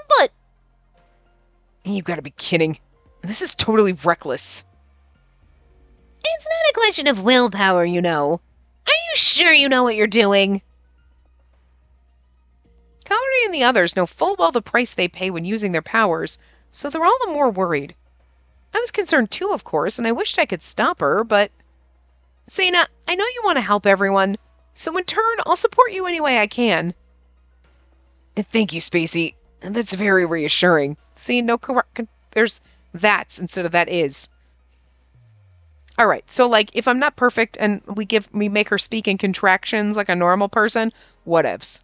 But... You gotta be kidding. This is totally reckless. It's not a question of willpower, you know. Are you sure you know what you're doing? Kaori and the others know full well the price they pay when using their powers, so they're all the more worried. I was concerned too, of course, and I wished I could stop her, but... Sana, I know you want to help everyone, so in turn, I'll support you any way I can. Thank you, Spacey. That's very reassuring. See, no there's that's instead of that is. Alright, so like, if I'm not perfect and we make her speak in contractions like a normal person, whatevs.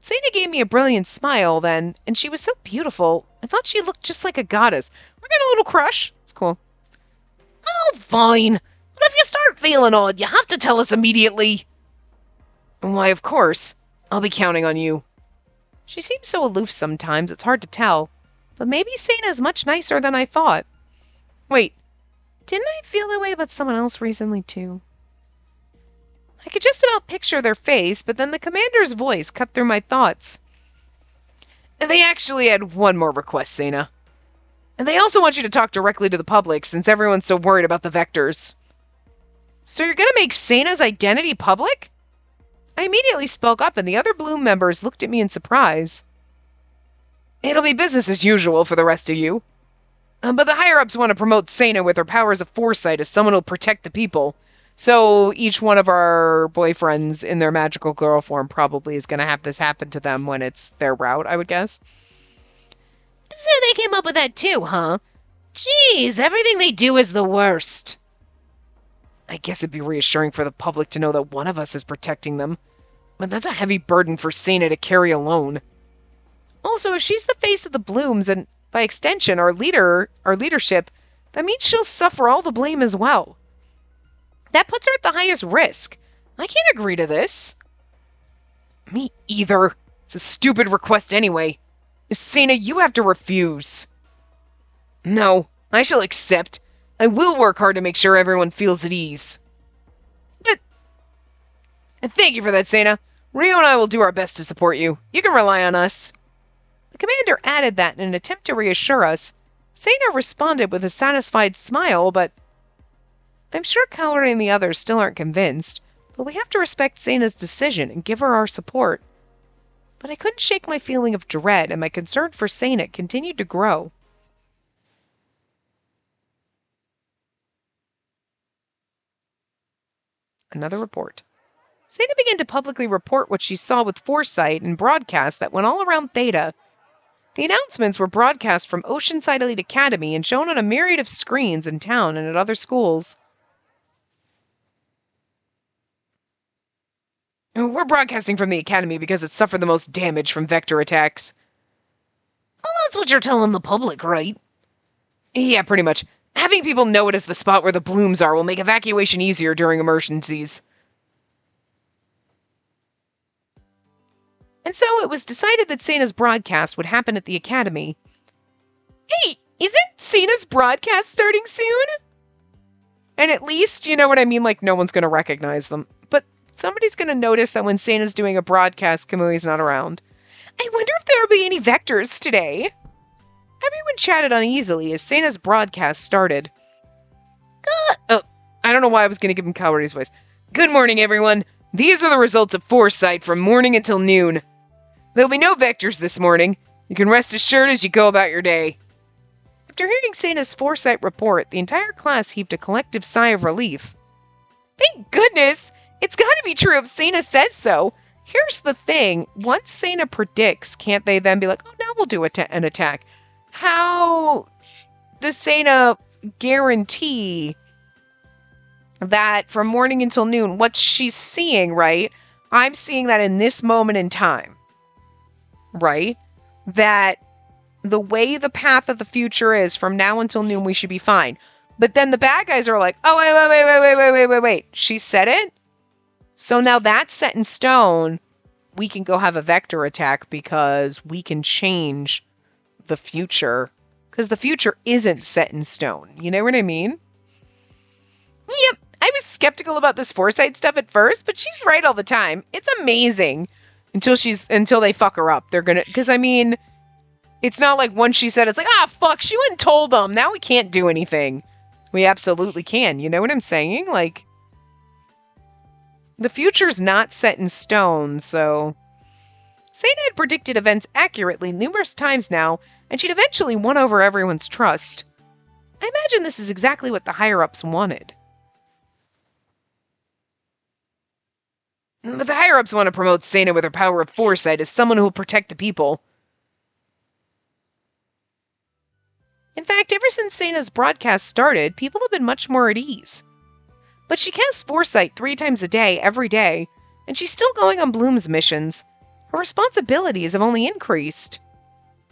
Sana gave me a brilliant smile then, and she was so beautiful. I thought she looked just like a goddess. We're getting a little crush. It's cool. Oh, fine. But if you start feeling odd, you have to tell us immediately. Why, of course. I'll be counting on you. She seems so aloof sometimes, it's hard to tell. But maybe Sana's much nicer than I thought. Wait, didn't I feel that way about someone else recently, too? I could just about picture their face, but then the commander's voice cut through my thoughts. They actually had one more request, Sana. And they also want you to talk directly to the public, since everyone's so worried about the vectors. So you're gonna make Sana's identity public? I immediately spoke up, and the other Bloom members looked at me in surprise. It'll be business as usual for the rest of you. But the higher-ups want to promote Sana with her powers of foresight as someone who'll protect the people. So each one of our boyfriends in their magical girl form probably is going to have this happen to them when it's their route, I would guess. So they came up with that too, huh? Jeez, everything they do is the worst. I guess it'd be reassuring for the public to know that one of us is protecting them. But that's a heavy burden for Sana to carry alone. Also, if she's the face of the Blooms, and by extension our leadership, that means she'll suffer all the blame as well. That puts her at the highest risk. I can't agree to this. Me either. It's a stupid request anyway. Sana, you have to refuse. No, I shall accept. I will work hard to make sure everyone feels at ease. Thank you for that, Sana. Rio and I will do our best to support you. You can rely on us. The commander added that in an attempt to reassure us. Sana responded with a satisfied smile, but... I'm sure Kaori and the others still aren't convinced, but we have to respect Sana's decision and give her our support. But I couldn't shake my feeling of dread, and my concern for Sana continued to grow. Another report. Sana began to publicly report what she saw with foresight and broadcasts that went all around Theta. The announcements were broadcast from Oceanside Elite Academy and shown on a myriad of screens in town and at other schools. We're broadcasting from the Academy because it suffered the most damage from vector attacks. Well, that's what you're telling the public, right? Yeah, pretty much. Having people know it as the spot where the Blooms are will make evacuation easier during emergencies. And so it was decided that Sana's broadcast would happen at the Academy. Hey, isn't Sana's broadcast starting soon? And at least, you know what I mean, like no one's going to recognize them. But somebody's going to notice that when Sana's doing a broadcast, Kamui's not around. I wonder if there will be any vectors today. Everyone chatted uneasily as Sana's broadcast started. Oh, I don't know why I was going to give him Kaori's voice. Good morning, everyone. These are the results of foresight from morning until noon. There'll be no vectors this morning. You can rest assured as you go about your day. After hearing Sana's foresight report, the entire class heaved a collective sigh of relief. Thank goodness! It's gotta be true if Sana says so. Here's the thing. Once Sana predicts, can't they then be like, oh, now we'll do an attack? How does Sana guarantee that from morning until noon, what she's seeing, right? I'm seeing that in this moment in time, right? That the way the path of the future is from now until noon, we should be fine. But then the bad guys are like, oh, wait. She said it? So now that's set in stone. We can go have a vector attack because we can change the future. Because the future isn't set in stone. You know what I mean? Yep. I was skeptical about this foresight stuff at first, but she's right all the time. It's amazing. Until they fuck her up. They're gonna, because I mean, it's not like once she said, it's like, fuck, she went and told them. Now we can't do anything. We absolutely can. You know what I'm saying? Like, the future's not set in stone, so Sana had predicted events accurately numerous times now, and she'd eventually won over everyone's trust. I imagine this is exactly what the higher-ups wanted. But the higher-ups want to promote Sana with her power of foresight as someone who will protect the people. In fact, ever since Sana's broadcast started, people have been much more at ease. But she casts foresight 3 times a day, every day, and she's still going on Bloom's missions. Her responsibilities have only increased.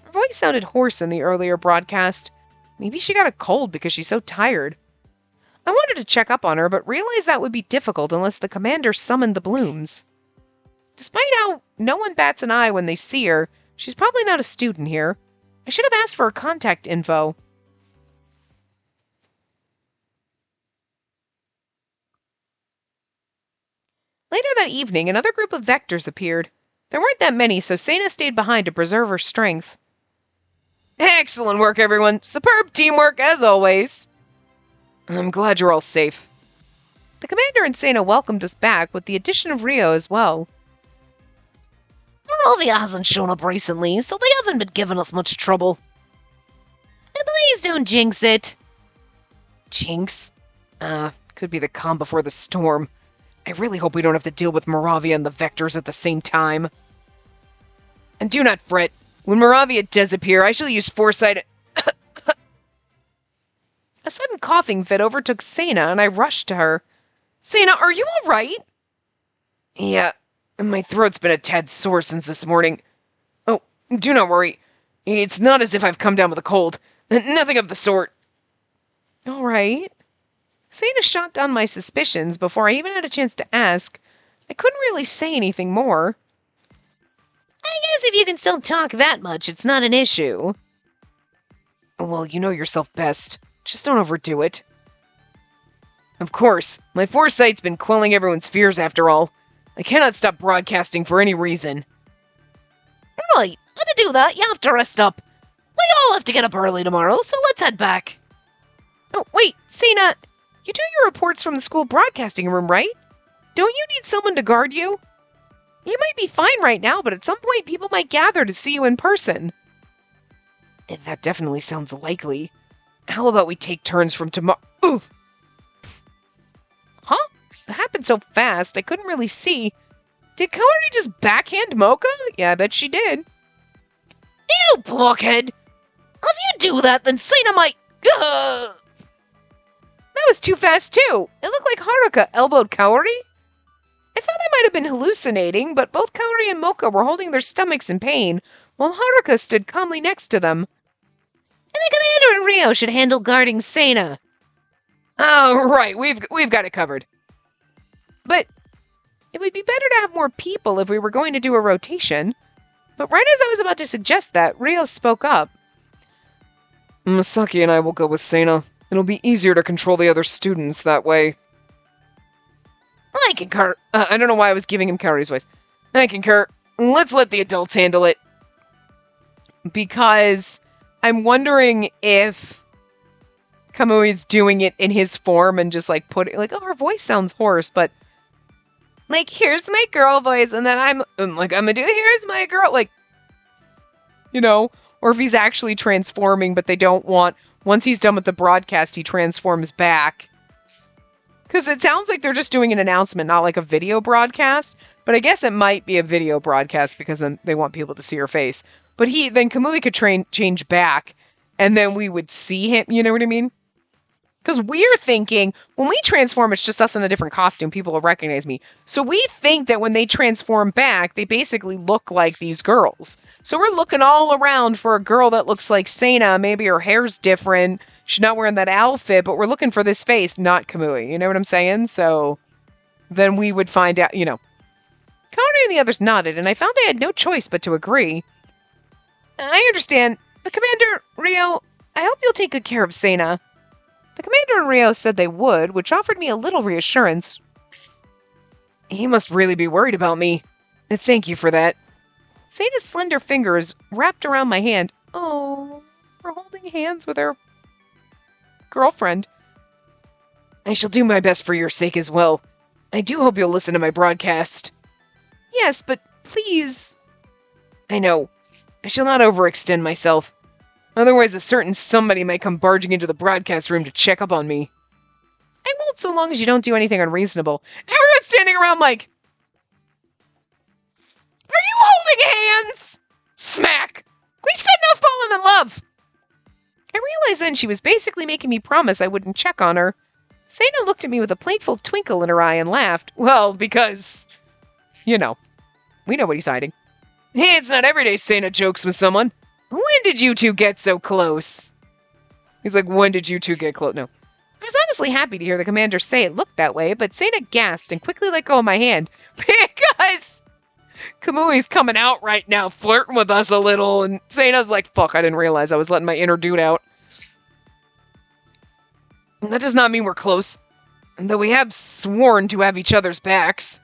Her voice sounded hoarse in the earlier broadcast. Maybe she got a cold because she's so tired. I wanted to check up on her, but realized that would be difficult unless the commander summoned the Blooms. Despite how no one bats an eye when they see her, she's probably not a student here. I should have asked for her contact info. Later that evening, another group of Vectors appeared. There weren't that many, so Sana stayed behind to preserve her strength. Excellent work, everyone. Superb teamwork, as always. I'm glad you're all safe. The commander and Sana welcomed us back, with the addition of Rio as well. Moravia hasn't shown up recently, so they haven't been giving us much trouble. And please don't jinx it. Jinx? Could be the calm before the storm. I really hope we don't have to deal with Moravia and the Vectors at the same time. And do not fret. When Moravia does appear, I shall use foresight. A sudden coughing fit overtook Sana, and I rushed to her. Sana, are you all right? Yeah, my throat's been a tad sore since this morning. Oh, do not worry. It's not as if I've come down with a cold. Nothing of the sort. All right. Sana shot down my suspicions before I even had a chance to ask. I couldn't really say anything more. I guess if you can still talk that much, it's not an issue. Well, you know yourself best. Just don't overdo it. Of course, my foresight's been quelling everyone's fears after all. I cannot stop broadcasting for any reason. Right, and to do that, you have to rest up. We all have to get up early tomorrow, so let's head back. Oh, wait, Sana, you do your reports from the school broadcasting room, right? Don't you need someone to guard you? You might be fine right now, but at some point people might gather to see you in person. And that definitely sounds likely. How about we take turns from tomorrow? Oof! Huh? That happened so fast, I couldn't really see. Did Kaori just backhand Mocha? Yeah, I bet she did. You blockhead! If you do that, then Sana might... That was too fast, too. It looked like Haruka elbowed Kaori. I thought I might have been hallucinating, but both Kaori and Mocha were holding their stomachs in pain, while Haruka stood calmly next to them. And the commander and Rio should handle guarding Sana. Oh, right, we've got it covered. But it would be better to have more people if we were going to do a rotation. But right as I was about to suggest that, Rio spoke up. Masaki and I will go with Sana. It'll be easier to control the other students that way. I concur. I don't know why I was giving him Kaori's voice. I concur. Let's let the adults handle it. Because I'm wondering if Kamui's doing it in his form and just like putting, like, oh, her voice sounds hoarse, but like, here's my girl voice, and then I'm gonna do, here's my girl, like, you know, or if he's actually transforming, but they don't want, once he's done with the broadcast, he transforms back. Because it sounds like they're just doing an announcement, not like a video broadcast. But I guess it might be a video broadcast because then they want people to see her face. But then Kamui could change back and then we would see him. You know what I mean? Because we're thinking, when we transform, it's just us in a different costume. People will recognize me. So we think that when they transform back, they basically look like these girls. So we're looking all around for a girl that looks like Sana. Maybe her hair's different. She's not wearing that outfit, but we're looking for this face, not Kamui. You know what I'm saying? So then we would find out, Kaori and the others nodded, and I found I had no choice but to agree. I understand. But Commander Rio, I hope you'll take good care of Sana. The commander and Rio said they would, which offered me a little reassurance. He must really be worried about me. Thank you for that. Sana's slender fingers wrapped around my hand. Oh, we're holding hands with our girlfriend. I shall do my best for your sake as well. I do hope you'll listen to my broadcast. Yes, but please. I know. I shall not overextend myself. Otherwise, a certain somebody might come barging into the broadcast room to check up on me. I won't so long as you don't do anything unreasonable. Everyone's standing around like, are you holding hands? Smack! We said no falling in love! I realized then she was basically making me promise I wouldn't check on her. Sana looked at me with a playful twinkle in her eye and laughed. Well, because, we know what he's hiding. Hey, it's not every day Sana jokes with someone. When did you two get so close? He's like, when did you two get close? No. I was honestly happy to hear the commander say it looked that way, but Sana gasped and quickly let go of my hand. Because Kamui's coming out right now, flirting with us a little, and Sana's like, fuck, I didn't realize I was letting my inner dude out. And that does not mean we're close, though we have sworn to have each other's backs.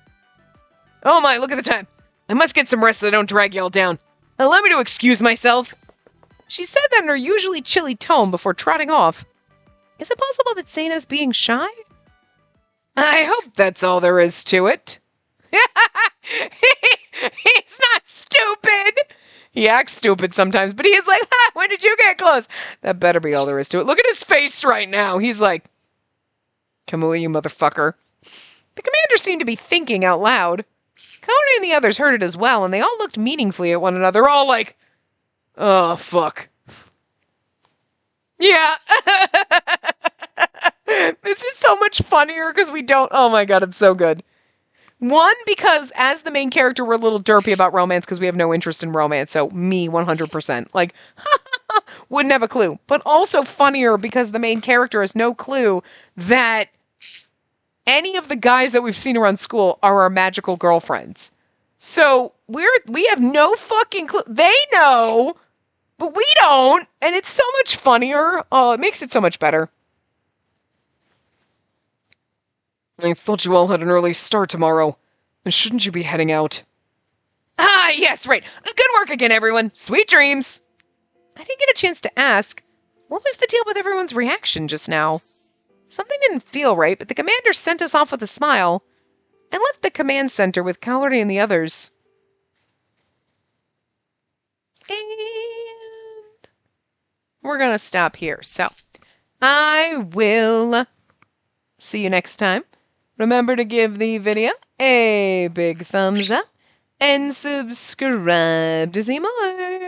Oh my, look at the time. I must get some rest so I don't drag y'all down. Allow me to excuse myself. She said that in her usually chilly tone before trotting off. Is it possible that Sana's being shy? I hope that's all there is to it. He's not stupid. He acts stupid sometimes, but he's like, when did you get close? That better be all there is to it. Look at his face right now. He's like, Kamui, you motherfucker. The commander seemed to be thinking out loud. Kaori and the others heard it as well, and they all looked meaningfully at one another, all like, oh, fuck. Yeah. This is so much funnier because we don't, oh my god, it's so good. One, because as the main character, we're a little derpy about romance because we have no interest in romance, so me, 100%. Like, wouldn't have a clue. But also funnier because the main character has no clue that any of the guys that we've seen around school are our magical girlfriends. So we have no fucking clue. They know, but we don't. And it's so much funnier. Oh, it makes it so much better. I thought you all had an early start tomorrow. Shouldn't you be heading out? Ah, yes, right. Good work again, everyone. Sweet dreams. I didn't get a chance to ask, what was the deal with everyone's reaction just now? Something didn't feel right, but the commander sent us off with a smile and left the command center with Kaori and the others. And we're going to stop here. So I will see you next time. Remember to give the video a big thumbs up and subscribe to see more.